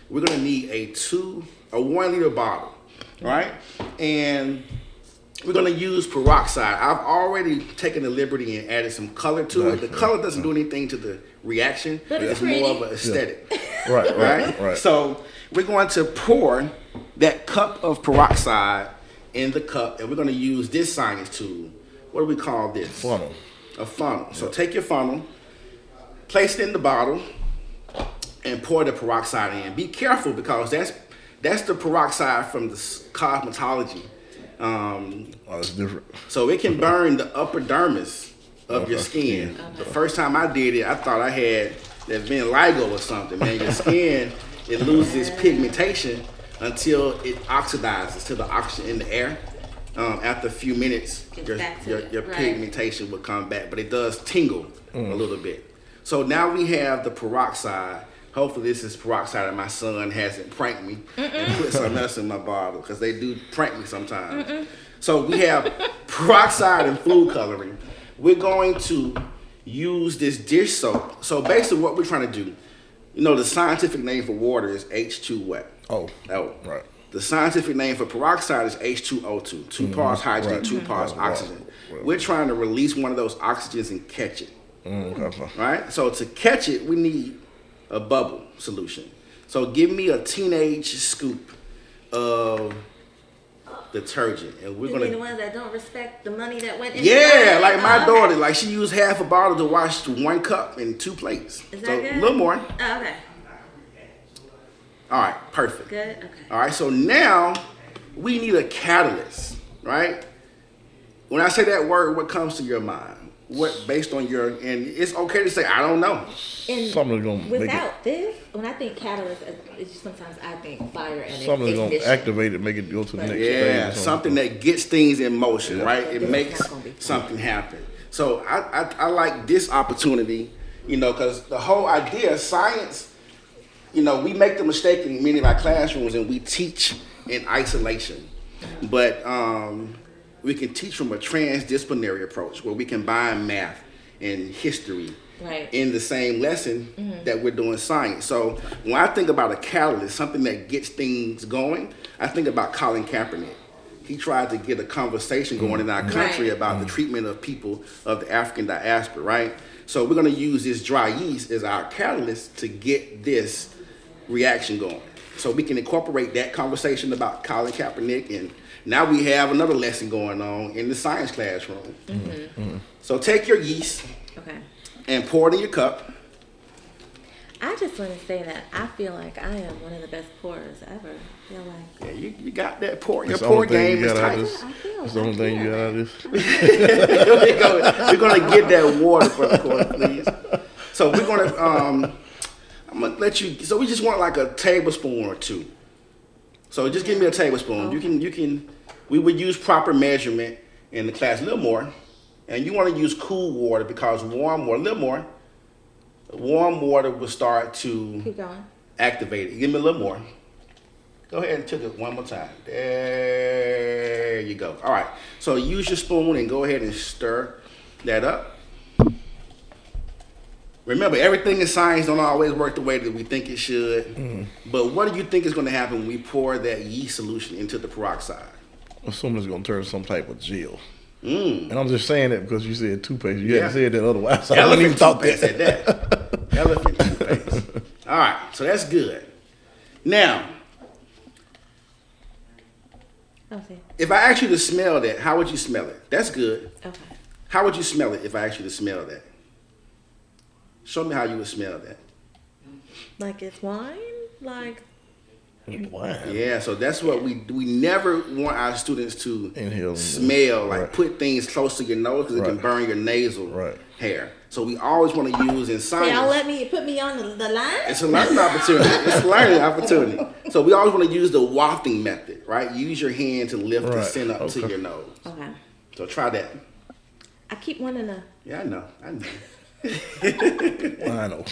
Speaker 4: we're going to need a 1 liter bottle. Right? And we're going to use peroxide. I've already taken the liberty and added some color to it. The color doesn't do anything to the reaction. But it's more of an aesthetic. Right? So we're going to pour that cup of peroxide in the cup, and we're going to use this science tool. What do we call this?
Speaker 2: Funnel.
Speaker 4: A funnel. So take your funnel, place it in the bottle, and pour the peroxide in. Be careful because that's the peroxide from the cosmetology.
Speaker 2: That's different.
Speaker 4: So it can burn the upper dermis of your skin. The first time I did it, I thought I had that vitiligo or something. Man, your skin, it loses pigmentation until it oxidizes to the oxygen in the air. After a few minutes, your pigmentation will come back, but it does tingle a little bit. So now we have the peroxide. Hopefully this is peroxide and my son hasn't pranked me and put something else in my bottle, because they do prank me sometimes. So we have peroxide and food coloring. We're going to use this dish soap. So basically what we're trying to do, you know, the scientific name for water is H2 what?
Speaker 2: Oh, right.
Speaker 4: The scientific name for peroxide is H2O2, 2 parts hydrogen, 2 parts oxygen. We're trying to release one of those oxygens and catch it. Right? So to catch it, we need a bubble solution. So give me a teenage scoop of detergent, and we're gonna.
Speaker 3: The ones that don't respect the money that went in.
Speaker 4: Yeah, like my daughter, like she used half a bottle to wash 1 cup and 2 plates.
Speaker 3: Is that
Speaker 4: so
Speaker 3: good?
Speaker 4: A little more.
Speaker 3: Oh, okay.
Speaker 4: All right, perfect.
Speaker 3: Good. Okay.
Speaker 4: All right, so now we need a catalyst, right? When I say that word, what comes to your mind? What, based on your, and it's okay to say I don't know.
Speaker 3: And
Speaker 2: something's gonna make it.
Speaker 3: without this, when I think catalyst, it's just sometimes I think fire and
Speaker 2: something's
Speaker 3: ignition.
Speaker 2: gonna activate it, make it go to the next stage.
Speaker 4: Yeah, something that gets things in motion, right? It makes
Speaker 3: It's not gonna be fun.
Speaker 4: something happen. So I like this opportunity, you know, because the whole idea, science, you know, we make the mistake in many of our classrooms and we teach in isolation, but we can teach from a transdisciplinary approach where we combine math and history in the same lesson that we're doing science. So when I think about a catalyst, something that gets things going, I think about Colin Kaepernick. He tried to get a conversation going in our country about the treatment of people of the African diaspora, right? So we're gonna use this dry yeast as our catalyst to get this reaction going. So we can incorporate that conversation about Colin Kaepernick, and now we have another lesson going on in the science classroom. So take your yeast and pour it in your cup.
Speaker 3: I just want to say that I feel like I am one of the best pourers ever. I feel like
Speaker 4: You got that pour. Your pour game is tight.
Speaker 2: That's the only thing you got out of this.
Speaker 4: We're gonna get that water for the course, please. So we're gonna I'm gonna let you. So we just want like a tablespoon or 2. So just give me a tablespoon. You can. We would use proper measurement in the class, a little more, and you want to use cool water because warm water, a little more. Warm water will start to
Speaker 3: keep going.
Speaker 4: Activate it. Give me a little more. Go ahead and take it one more time. There you go. All right. So use your spoon and go ahead and stir that up. Remember, everything in science don't always work the way that we think it should. But what do you think is going to happen when we pour that yeast solution into the peroxide?
Speaker 2: Assuming it's going to turn some type of gel. And I'm just saying that because you said toothpaste. You hadn't said that otherwise. So I wouldn't even thought that.
Speaker 4: Said that. Elephant toothpaste. All right, so that's good. Now, if I ask you to smell that, how would you smell it? That's good.
Speaker 3: Okay.
Speaker 4: How would you smell it if I asked you to smell that? Show me how you would smell that.
Speaker 3: Like it's wine? Like
Speaker 2: Wow.
Speaker 4: Yeah, so that's what we never want our students to
Speaker 2: Inhale.
Speaker 4: smell, like
Speaker 2: Right.
Speaker 4: put things close to your nose because it can
Speaker 2: Right.
Speaker 4: burn your nasal
Speaker 2: Right.
Speaker 4: hair. So we always want to use in
Speaker 3: So y'all
Speaker 4: science.
Speaker 3: put me on the line?
Speaker 4: It's a learning opportunity. It's a learning opportunity. So we always want to use the wafting method, right? Use your hand to lift the
Speaker 2: Right.
Speaker 4: scent up to
Speaker 2: Okay.
Speaker 4: your nose.
Speaker 3: Okay.
Speaker 4: So try that.
Speaker 3: I keep wanting to.
Speaker 4: Yeah, I know.
Speaker 2: I know.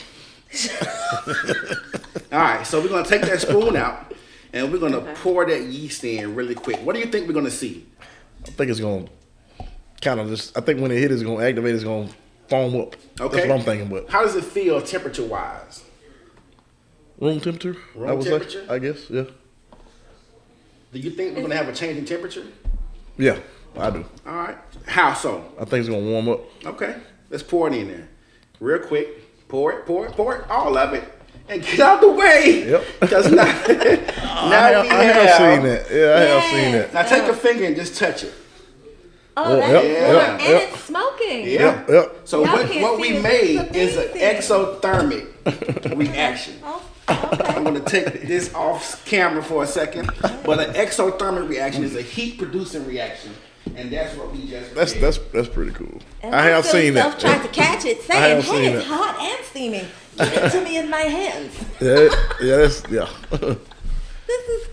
Speaker 4: All right, so we're gonna take that spoon out and we're gonna
Speaker 3: Okay.
Speaker 4: pour that yeast in really quick. What do you think we're gonna see?
Speaker 2: I think it's gonna kind of just. I think when it hit, it's gonna activate. It's gonna foam up.
Speaker 4: Okay.
Speaker 2: That's what I'm thinking. But
Speaker 4: How does it feel temperature wise?
Speaker 2: room temperature.
Speaker 4: Room
Speaker 2: I would
Speaker 4: temperature?
Speaker 2: say. I guess. Yeah.
Speaker 4: Do you think we're gonna have a change in temperature?
Speaker 2: Yeah. I do.
Speaker 4: All right. How so?
Speaker 2: I think it's gonna warm up.
Speaker 4: Okay. Let's pour it in there. Real quick. Pour it, all of it. And get out the way.
Speaker 2: Yep.
Speaker 4: Because now,
Speaker 2: I have seen that. Yeah, I have seen that.
Speaker 4: Now take your finger and just touch it.
Speaker 3: Oh,
Speaker 2: Yep,
Speaker 3: that's
Speaker 4: yep,
Speaker 3: warm. And
Speaker 2: yep.
Speaker 3: it's smoking.
Speaker 4: Yeah.
Speaker 2: Yep.
Speaker 4: So
Speaker 3: Y'all
Speaker 4: what
Speaker 3: can't
Speaker 4: we
Speaker 3: see it,
Speaker 4: made
Speaker 3: but
Speaker 4: is
Speaker 3: it's
Speaker 4: an
Speaker 3: amazing.
Speaker 4: exothermic reaction.
Speaker 3: Oh, okay.
Speaker 4: I'm going to take this off camera for a second. But an exothermic reaction is a heat producing reaction. And that's what we just
Speaker 2: That's
Speaker 4: did.
Speaker 2: that's pretty cool.
Speaker 3: And
Speaker 2: I have seen
Speaker 3: myself
Speaker 2: that.
Speaker 3: tried to catch it,
Speaker 2: I
Speaker 3: saying,
Speaker 2: have
Speaker 3: "Hey,
Speaker 2: seen
Speaker 3: it's
Speaker 2: that.
Speaker 3: hot and steaming. Give it to me in my hands."
Speaker 2: Yeah. That's yeah.
Speaker 3: This is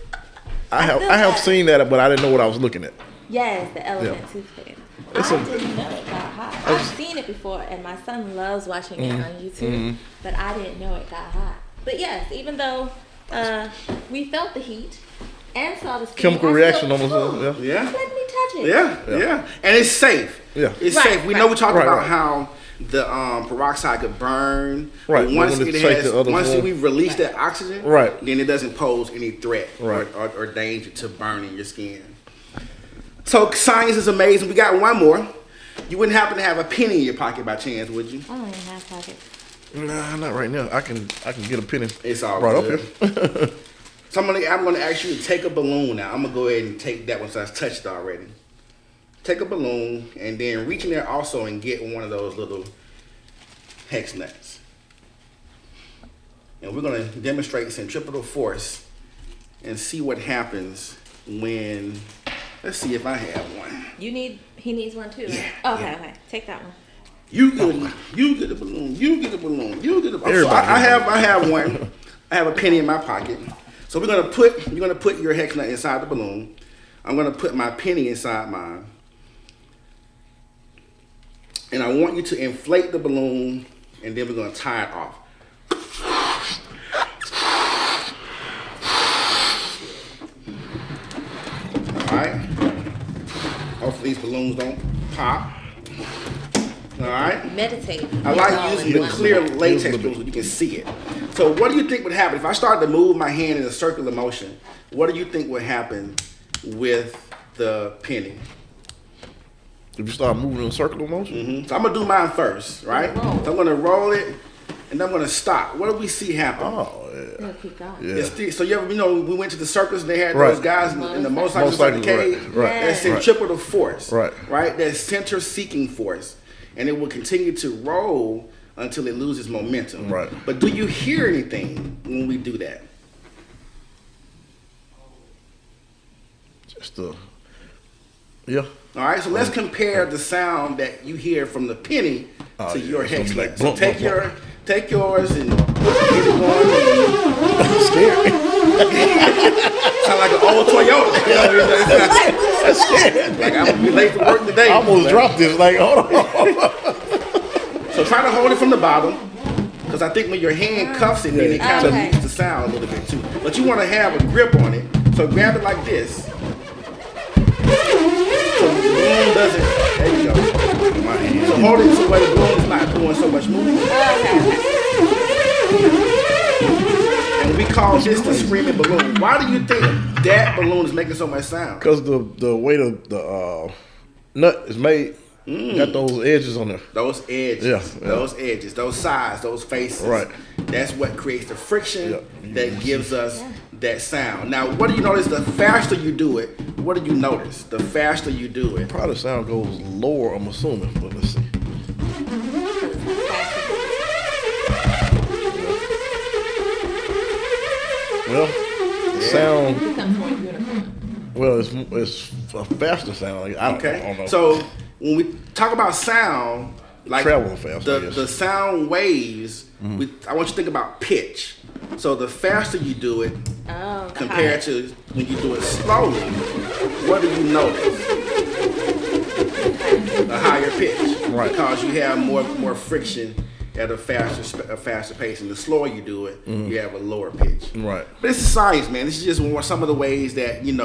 Speaker 2: I have
Speaker 3: feel
Speaker 2: I have
Speaker 3: that.
Speaker 2: seen that, but I didn't know what I was looking at.
Speaker 3: yes, the element
Speaker 2: Yeah.
Speaker 3: toothpaste.
Speaker 2: It's
Speaker 3: I
Speaker 2: a-
Speaker 3: didn't know it got hot. I've seen it before, and my son loves watching it on YouTube, but I didn't know it got hot. But yes, even though we felt the heat and saw the steam,
Speaker 2: Chemical
Speaker 3: I
Speaker 2: reaction
Speaker 3: still,
Speaker 2: almost.
Speaker 3: "Ooh,
Speaker 4: Yeah.
Speaker 3: Let me touch it.
Speaker 4: Yeah. And it's safe.
Speaker 2: Yeah.
Speaker 4: It's
Speaker 3: Right,
Speaker 4: safe. We know we talked
Speaker 2: right,
Speaker 4: about
Speaker 2: right.
Speaker 4: how the peroxide could burn.
Speaker 2: Right,
Speaker 4: But
Speaker 2: but
Speaker 4: once
Speaker 2: when
Speaker 4: it
Speaker 2: it takes
Speaker 4: has,
Speaker 2: the other
Speaker 4: once
Speaker 2: form-
Speaker 4: we release that oxygen,
Speaker 2: Right.
Speaker 4: then it doesn't pose any threat
Speaker 2: Right.
Speaker 4: or danger to burning your skin. So science is amazing. We got one more. You wouldn't happen to have a penny in your pocket by chance, would you?
Speaker 3: I don't even have pockets.
Speaker 2: Nah, not right now. I can get a penny.
Speaker 4: It's all
Speaker 2: right
Speaker 4: good.
Speaker 2: up here.
Speaker 4: So I'm gonna ask you to take a balloon now. I'm gonna go ahead and take that one since I touched it already. Take a balloon and then reach in there also and get one of those little hex nuts. And we're gonna demonstrate centripetal force and see what happens when. Let's see if I have one.
Speaker 3: He needs one too. Right?
Speaker 4: Yeah,
Speaker 3: Okay,
Speaker 4: yeah.
Speaker 3: okay. Take that one.
Speaker 4: You get a balloon. You get a balloon. You get a balloon. You get a balloon. So
Speaker 2: Everybody
Speaker 4: I
Speaker 2: gets
Speaker 4: have one. I have a penny in my pocket. So you're gonna put your hex nut inside the balloon. I'm gonna put my penny inside mine. And I want you to inflate the balloon and then we're gonna tie it off. Alright. Hopefully these balloons don't pop. Alright.
Speaker 3: Meditate.
Speaker 4: I like using the clear latex balloons so you can see it. So what do you think would happen if I started to move my hand in a circular motion? What do you think would happen with the penny?
Speaker 2: If you start moving in circular motion,
Speaker 4: So I'm gonna do mine first, right? So I'm gonna roll it and then I'm gonna stop. What do we see happen?
Speaker 2: oh yeah,
Speaker 3: It'll keep going.
Speaker 2: yeah.
Speaker 4: So you ever, we went to the circus and they had
Speaker 2: Right.
Speaker 4: those guys in the motorcycles inside the
Speaker 2: Motorcycles,
Speaker 4: cage.
Speaker 2: right, right.
Speaker 4: That's centripetal force.
Speaker 2: Right.
Speaker 4: Right? That's center seeking force. And it will continue to roll until it loses momentum.
Speaker 2: Right.
Speaker 4: But do you hear anything when we do that?
Speaker 2: Just yeah.
Speaker 4: All right, so let's compare the sound that you hear from the penny
Speaker 2: Oh,
Speaker 4: to
Speaker 2: yeah,
Speaker 4: your
Speaker 2: it's gonna
Speaker 4: hex
Speaker 2: be like
Speaker 4: nut. So
Speaker 2: blump,
Speaker 4: take
Speaker 2: blump,
Speaker 4: take yours and get it going.
Speaker 2: I'm scared.
Speaker 4: Sound like an old Toyota.
Speaker 2: That's scared.
Speaker 4: Like I'm gonna be late for work today.
Speaker 2: I almost dropped this. Like, hold on.
Speaker 4: So try to hold it from the bottom, because I think when your hand cuffs it, then it kind of
Speaker 3: Okay.
Speaker 4: mutes the sound a little bit too. But you want to have a grip on it. So grab it like this. So the balloon doesn't. There you go.
Speaker 2: My hand.
Speaker 4: So hold it so where the balloon is not doing so much movement. And we call this the screaming balloon. Why do you think that balloon is making so much sound?
Speaker 2: Because the way the nut is made, got those edges on there.
Speaker 4: Those edges,
Speaker 2: Yeah, yeah.
Speaker 4: those edges, those sides, those faces.
Speaker 2: Right.
Speaker 4: That's what creates the friction
Speaker 2: Yeah.
Speaker 4: that gives us that sound. Now, what do you notice? The faster you do it, what do you notice? The faster you do it.
Speaker 2: Probably the sound goes lower, I'm assuming. But let's see. Well, sound.
Speaker 3: It becomes more uniform.
Speaker 2: Well, it's a faster sound. Like, I don't know.
Speaker 4: So when we talk about sound, like
Speaker 2: travel fast,
Speaker 4: the sound waves, I want you to think about pitch. So the faster you do it, compared to when you do it slowly, what do you notice? A higher pitch,
Speaker 2: right? Because
Speaker 4: you have more friction at a faster pace, and the slower you do it, you have a lower pitch.
Speaker 2: Right.
Speaker 4: But it's science, man. This is just some of the ways that you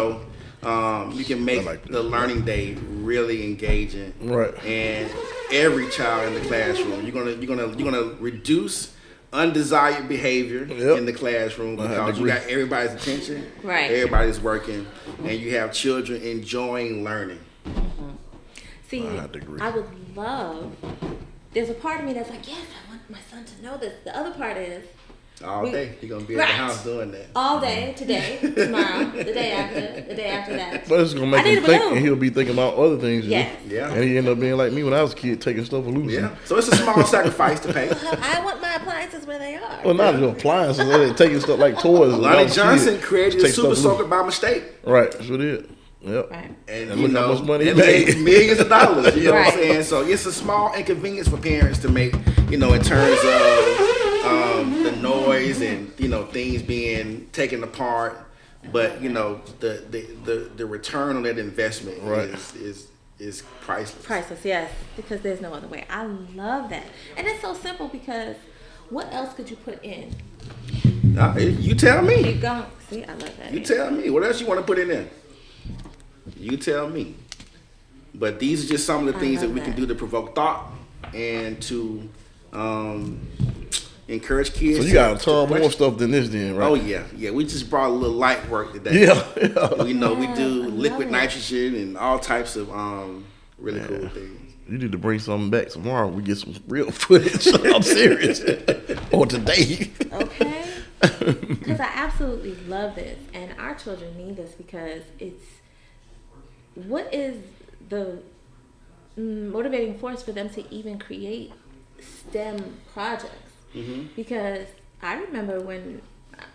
Speaker 4: can make the learning day really engaging.
Speaker 2: Right.
Speaker 4: And every child in the classroom, you're gonna reduce undesired behavior in the classroom because you got everybody's attention.
Speaker 3: Right.
Speaker 4: Everybody's working, and you have children enjoying learning.
Speaker 3: See, I would love. There's a part of me that's like, yes, I want my son to know this. The other part is
Speaker 4: all day he's gonna be at the house doing that.
Speaker 3: All day, today, tomorrow, the day after that.
Speaker 2: But it's gonna make him think, and he'll be thinking about other things.
Speaker 3: Yes.
Speaker 4: Yeah.
Speaker 2: And he end up being like me when I was a kid, taking stuff and losing.
Speaker 4: Yeah. So it's a small sacrifice to pay.
Speaker 3: I want my appliances where they are.
Speaker 2: Well, not the appliances. They're taking stuff like toys.
Speaker 4: Lonnie Johnson created a super soaker by mistake.
Speaker 2: Right. That's what it is. Yep.
Speaker 3: Right.
Speaker 4: And
Speaker 2: look how much money he made.
Speaker 4: Millions of dollars. You know what I'm saying? So it's a small inconvenience for parents to make, in terms of the noise and, things being taken apart. But, the return on that investment is priceless.
Speaker 3: Priceless, yes. Because there's no other way. I love that. And it's so simple because what else could you put in?
Speaker 4: You tell me.
Speaker 3: Keep going. See, I love that.
Speaker 4: You tell me. What else you want to put in there? You tell me. But these are just some of the things that we can do to provoke thought and to encourage kids.
Speaker 2: So you got a ton more stuff than this then, right?
Speaker 4: Oh, yeah. Yeah, we just brought a little light work today.
Speaker 2: Yeah.
Speaker 4: We do liquid nitrogen and all types of really cool things.
Speaker 2: You need to bring something back tomorrow. We get some real footage. I'm serious. Or today.
Speaker 3: Okay. Because I absolutely love this. And our children need this because what is the motivating force for them to even create STEM projects? Mm-hmm. Because I remember when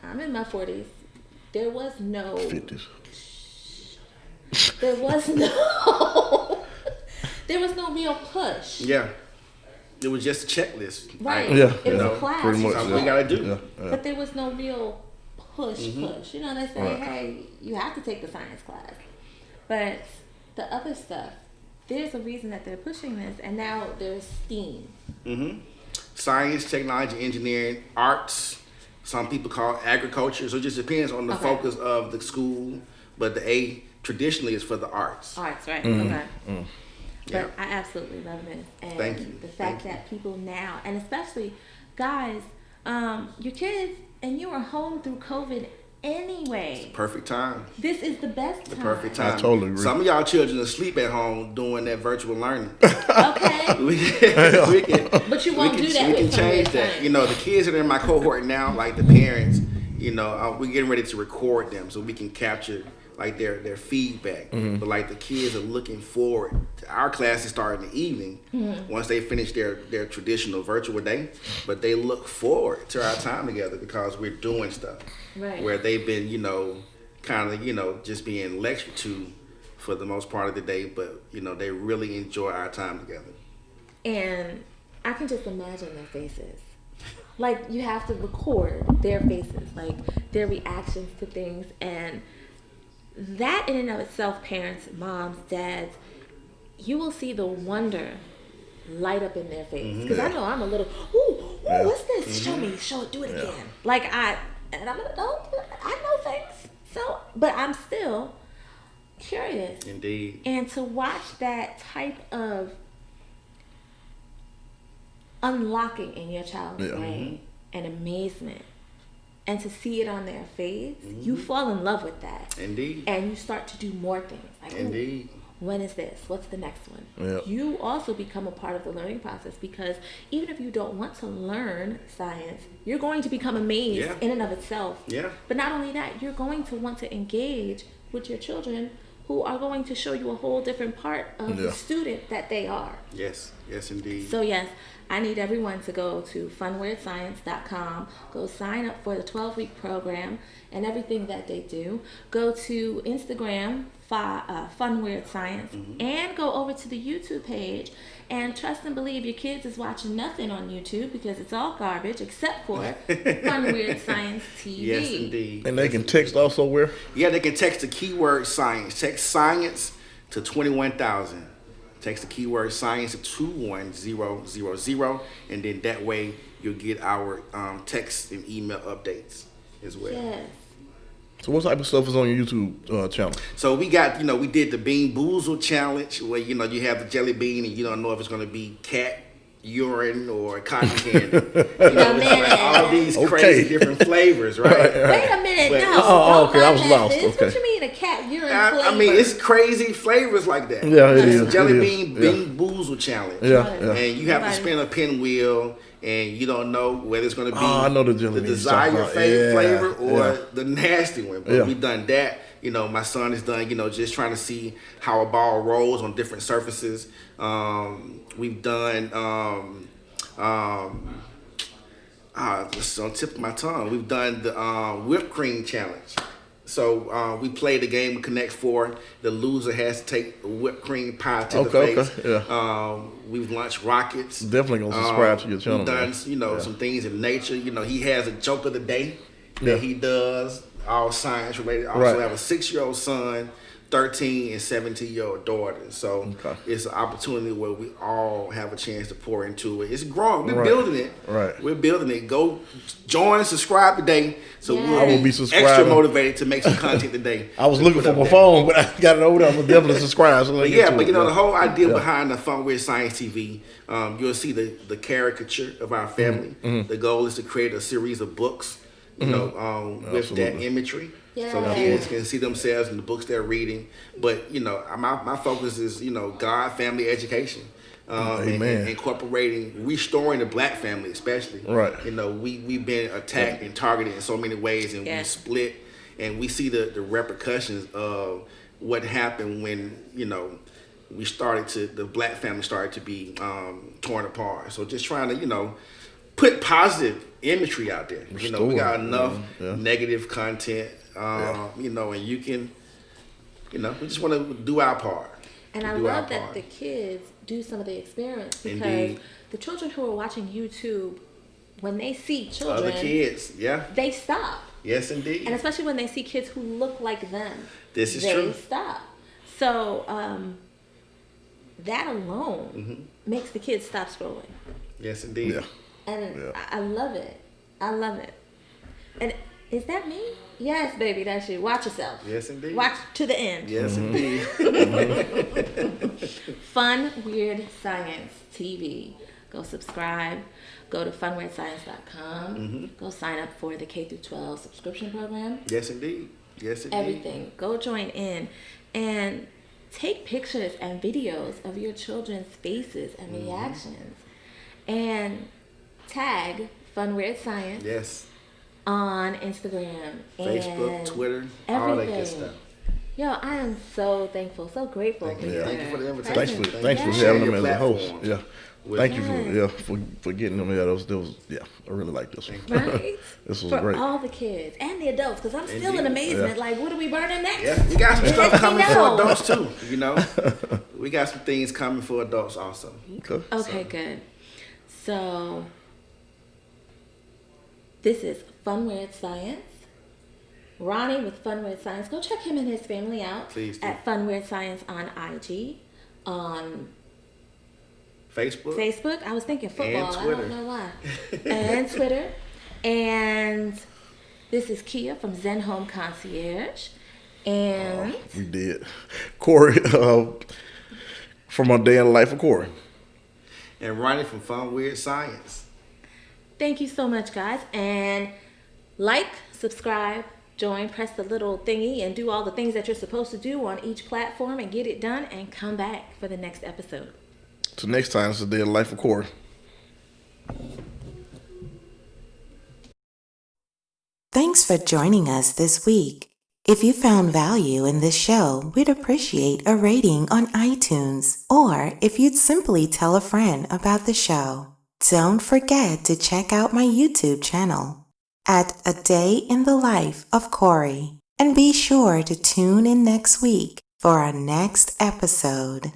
Speaker 3: I'm in my 40s, there was no
Speaker 2: 50s.
Speaker 3: There was no real push.
Speaker 4: Yeah. It was just a checklist.
Speaker 3: Right.
Speaker 2: Yeah.
Speaker 3: It was a class.
Speaker 2: Pretty much.
Speaker 4: Something we gotta do.
Speaker 2: Yeah.
Speaker 3: But there was no real push. They say, hey, you have to take the science class. But the other stuff, there's a reason that they're pushing this, and now there's STEAM. Mm-hmm.
Speaker 4: Science, technology, engineering, arts. Some people call it agriculture. So it just depends on the focus of the school. But the A traditionally is for the arts.
Speaker 3: Arts, right?
Speaker 2: Mm-hmm.
Speaker 3: Okay.
Speaker 2: Mm-hmm.
Speaker 3: But I absolutely love this. And
Speaker 4: Thank you.
Speaker 3: The fact that people now, and especially guys, your kids, and you were home through COVID anyway.
Speaker 4: Perfect time.
Speaker 3: This is the best time.
Speaker 4: The perfect time.
Speaker 2: I totally agree.
Speaker 4: Some of y'all children asleep at home doing that virtual learning.
Speaker 3: Okay.
Speaker 4: we can,
Speaker 3: but you won't do that.
Speaker 4: We can change that. The kids that are in my cohort now, like the parents, we're getting ready to record them so we can capture like their feedback. Mm-hmm. But like the kids are looking forward to our classes start in the evening once they finish their traditional virtual day. But they look forward to our time together because we're doing stuff.
Speaker 3: Right.
Speaker 4: Where they've been, just being lectured to for the most part of the day, but they really enjoy our time together.
Speaker 3: And I can just imagine their faces. Like you have to record their faces, like their reactions to things, and that in and of itself, parents, moms, dads, you will see the wonder light up in their face. Because I know I'm a little, what's this?
Speaker 4: Mm-hmm.
Speaker 3: Show it, do it again. Like and I'm an adult, I know things. So, but I'm still curious.
Speaker 4: Indeed.
Speaker 3: And to watch that type of unlocking in your child's brain and amazement, and to see it on their face, you fall in love with that.
Speaker 4: Indeed.
Speaker 3: And you start to do more things. Like,
Speaker 4: indeed.
Speaker 3: When is this? What's the next one?
Speaker 2: Yeah.
Speaker 3: You also become a part of the learning process because even if you don't want to learn science, you're going to become amazed in and of itself.
Speaker 4: Yeah.
Speaker 3: But not only that, you're going to want to engage with your children who are going to show you a whole different part of the student that they are.
Speaker 4: Yes. Yes, indeed.
Speaker 3: So yes, I need everyone to go to funweirdscience.com, go sign up for the 12-week program and everything that they do. Go to Instagram, Fun Weird Science, and go over to the YouTube page. And trust and believe your kids is watching nothing on YouTube because it's all garbage except for Fun Weird Science TV.
Speaker 4: Yes, indeed.
Speaker 2: And they can text also where?
Speaker 4: Yeah, they can text the keyword science. Text science to 21,000. Text the keyword science to 21000, and then that way you'll get our text and email updates as well.
Speaker 3: Yes.
Speaker 2: So what type of stuff is on your YouTube channel?
Speaker 4: So we got, we did the Bean Boozle challenge where, you have the jelly bean and you don't know if it's going to be cat urine or cotton candy. All these crazy different flavors, right?
Speaker 3: Wait a minute,
Speaker 4: But-
Speaker 3: no.
Speaker 2: okay, I was lost.
Speaker 3: This.
Speaker 2: Okay.
Speaker 3: What you mean a cat urine flavor?
Speaker 4: I mean, it's crazy flavors like that.
Speaker 2: Yeah, it
Speaker 4: It's
Speaker 2: is.
Speaker 4: Jelly
Speaker 2: It is.
Speaker 4: Bean Bean Boozle challenge.
Speaker 2: Yeah, yeah.
Speaker 4: And you have to
Speaker 3: Nobody-
Speaker 4: spin a pinwheel, and you don't know whether it's going to be
Speaker 2: I know the jelly bean you're talking
Speaker 4: desired
Speaker 2: about.
Speaker 4: flavor or
Speaker 2: Yeah.
Speaker 4: the nasty one. But
Speaker 2: Yeah.
Speaker 4: we've done that. My son has done, just trying to see how a ball rolls on different surfaces. We've done, it's on the tip of my tongue. We've done the whipped cream challenge. So we played the game of Connect Four. The loser has to take a whipped cream pie to the face.
Speaker 2: Yeah.
Speaker 4: We've launched rockets.
Speaker 2: Definitely gonna subscribe to your channel.
Speaker 4: We've done,
Speaker 2: man.
Speaker 4: some things in nature. He has a joke of the day
Speaker 2: Yeah.
Speaker 4: that he does, all science related. I
Speaker 2: Right.
Speaker 4: also have a 6-year-old son, 13 and 17-year-old daughter. So
Speaker 2: Okay.
Speaker 4: it's an opportunity where we all have a chance to pour into it. It's growing. We're
Speaker 2: Right.
Speaker 4: building it.
Speaker 2: Right.
Speaker 4: We're building it. Go join, subscribe today. So
Speaker 3: Yeah.
Speaker 4: we'll
Speaker 3: I
Speaker 2: will be
Speaker 4: extra
Speaker 2: subscribing.
Speaker 4: motivated to make some content today.
Speaker 2: I was
Speaker 4: to
Speaker 2: looking
Speaker 4: put
Speaker 2: for
Speaker 4: up
Speaker 2: my
Speaker 4: there.
Speaker 2: phone, but I got it over there. I'm gonna definitely subscribe. So
Speaker 4: But
Speaker 2: let's
Speaker 4: yeah,
Speaker 2: get to
Speaker 4: but
Speaker 2: it.
Speaker 4: the whole idea
Speaker 2: Yeah.
Speaker 4: behind the Fun Weird Science TV, you'll see the caricature of our family.
Speaker 2: Mm-hmm.
Speaker 4: The goal is to create a series of books, with that
Speaker 2: Absolutely.
Speaker 4: imagery.
Speaker 3: Yeah.
Speaker 4: So kids can see themselves in the books they're reading. But, my focus is, God, family, education. And
Speaker 2: Amen.
Speaker 4: incorporating, restoring the black family especially.
Speaker 2: Right.
Speaker 4: We've been attacked and targeted in so many ways, and we
Speaker 3: Yes.
Speaker 4: split, and we see the repercussions of what happened when, the black family started to be torn apart. So just trying to, put positive imagery out there. We got enough negative content, and you can, we just want to do our part.
Speaker 3: And I
Speaker 4: Do our
Speaker 3: love that
Speaker 4: part.
Speaker 3: the kids do some of the experiments because
Speaker 4: Indeed.
Speaker 3: the children who are watching YouTube, when they see children,
Speaker 4: Other kids, yeah.
Speaker 3: they stop.
Speaker 4: Yes, indeed.
Speaker 3: And especially when they see kids who look like them,
Speaker 4: This is
Speaker 3: they
Speaker 4: true.
Speaker 3: stop. So that alone makes the kids stop scrolling.
Speaker 4: Yes, indeed.
Speaker 2: Yeah.
Speaker 3: And
Speaker 2: Yeah.
Speaker 3: I love it. I love it. And is that me? Yes, baby, that's you. Watch yourself.
Speaker 4: Yes, indeed.
Speaker 3: Watch to the end.
Speaker 4: Yes, indeed.
Speaker 3: Fun Weird Science TV. Go subscribe. Go to funweirdscience.com. Go sign up for the K through 12 subscription program.
Speaker 4: Yes, indeed. Yes, indeed.
Speaker 3: Everything. Go join in and take pictures and videos of your children's faces and reactions, and tag Fun Weird Science
Speaker 4: Yes.
Speaker 3: on Instagram,
Speaker 4: Facebook,
Speaker 3: and
Speaker 4: Twitter, all that good
Speaker 3: everything.
Speaker 4: stuff.
Speaker 3: Yo, I am so thankful, so grateful.
Speaker 4: Thank you.
Speaker 3: your
Speaker 4: Thank you for the invitation.
Speaker 2: Thanks for
Speaker 3: presence.
Speaker 2: thanks for
Speaker 3: Yes.
Speaker 2: having them
Speaker 4: Your
Speaker 2: as a host.
Speaker 4: platform.
Speaker 2: Yeah.
Speaker 4: With-
Speaker 2: Thank you
Speaker 3: Yes.
Speaker 2: for getting them. Yeah, those I really like this one.
Speaker 3: Right?
Speaker 2: This was
Speaker 3: For
Speaker 2: great.
Speaker 3: all the kids and the adults, because I'm still in
Speaker 4: Indeed.
Speaker 3: amazement.
Speaker 2: Yeah.
Speaker 3: Like, what are we burning next?
Speaker 4: Yeah, we got some
Speaker 3: Let
Speaker 4: stuff
Speaker 3: me
Speaker 4: coming for
Speaker 3: know.
Speaker 4: adults too. We got some things coming for adults also.
Speaker 2: Okay.
Speaker 3: Okay, good. So, this is Fun Weird Science. Ronnie with Fun Weird Science. Go check him and his family out
Speaker 4: Please do.
Speaker 3: at Fun Weird Science on IG, on
Speaker 4: Facebook.
Speaker 3: Facebook. I was thinking football. I
Speaker 4: Twitter.
Speaker 3: don't know why. And Twitter. And this is Kia from Zen Home Concierge. And
Speaker 2: We did. Corey, from our day in the life of Corey.
Speaker 4: And Ronnie from Fun Weird Science.
Speaker 3: thank you so much, guys. And like, subscribe, join, press the little thingy, and do all the things that you're supposed to do on each platform and get it done, and come back for the next episode.
Speaker 2: So next time, it's the day in the life of Corey.
Speaker 1: Thanks for joining us this week. If you found value in this show, we'd appreciate a rating on iTunes, or if you'd simply tell a friend about the show. Don't forget to check out my YouTube channel at A Day in the Life of Corey, and be sure to tune in next week for our next episode.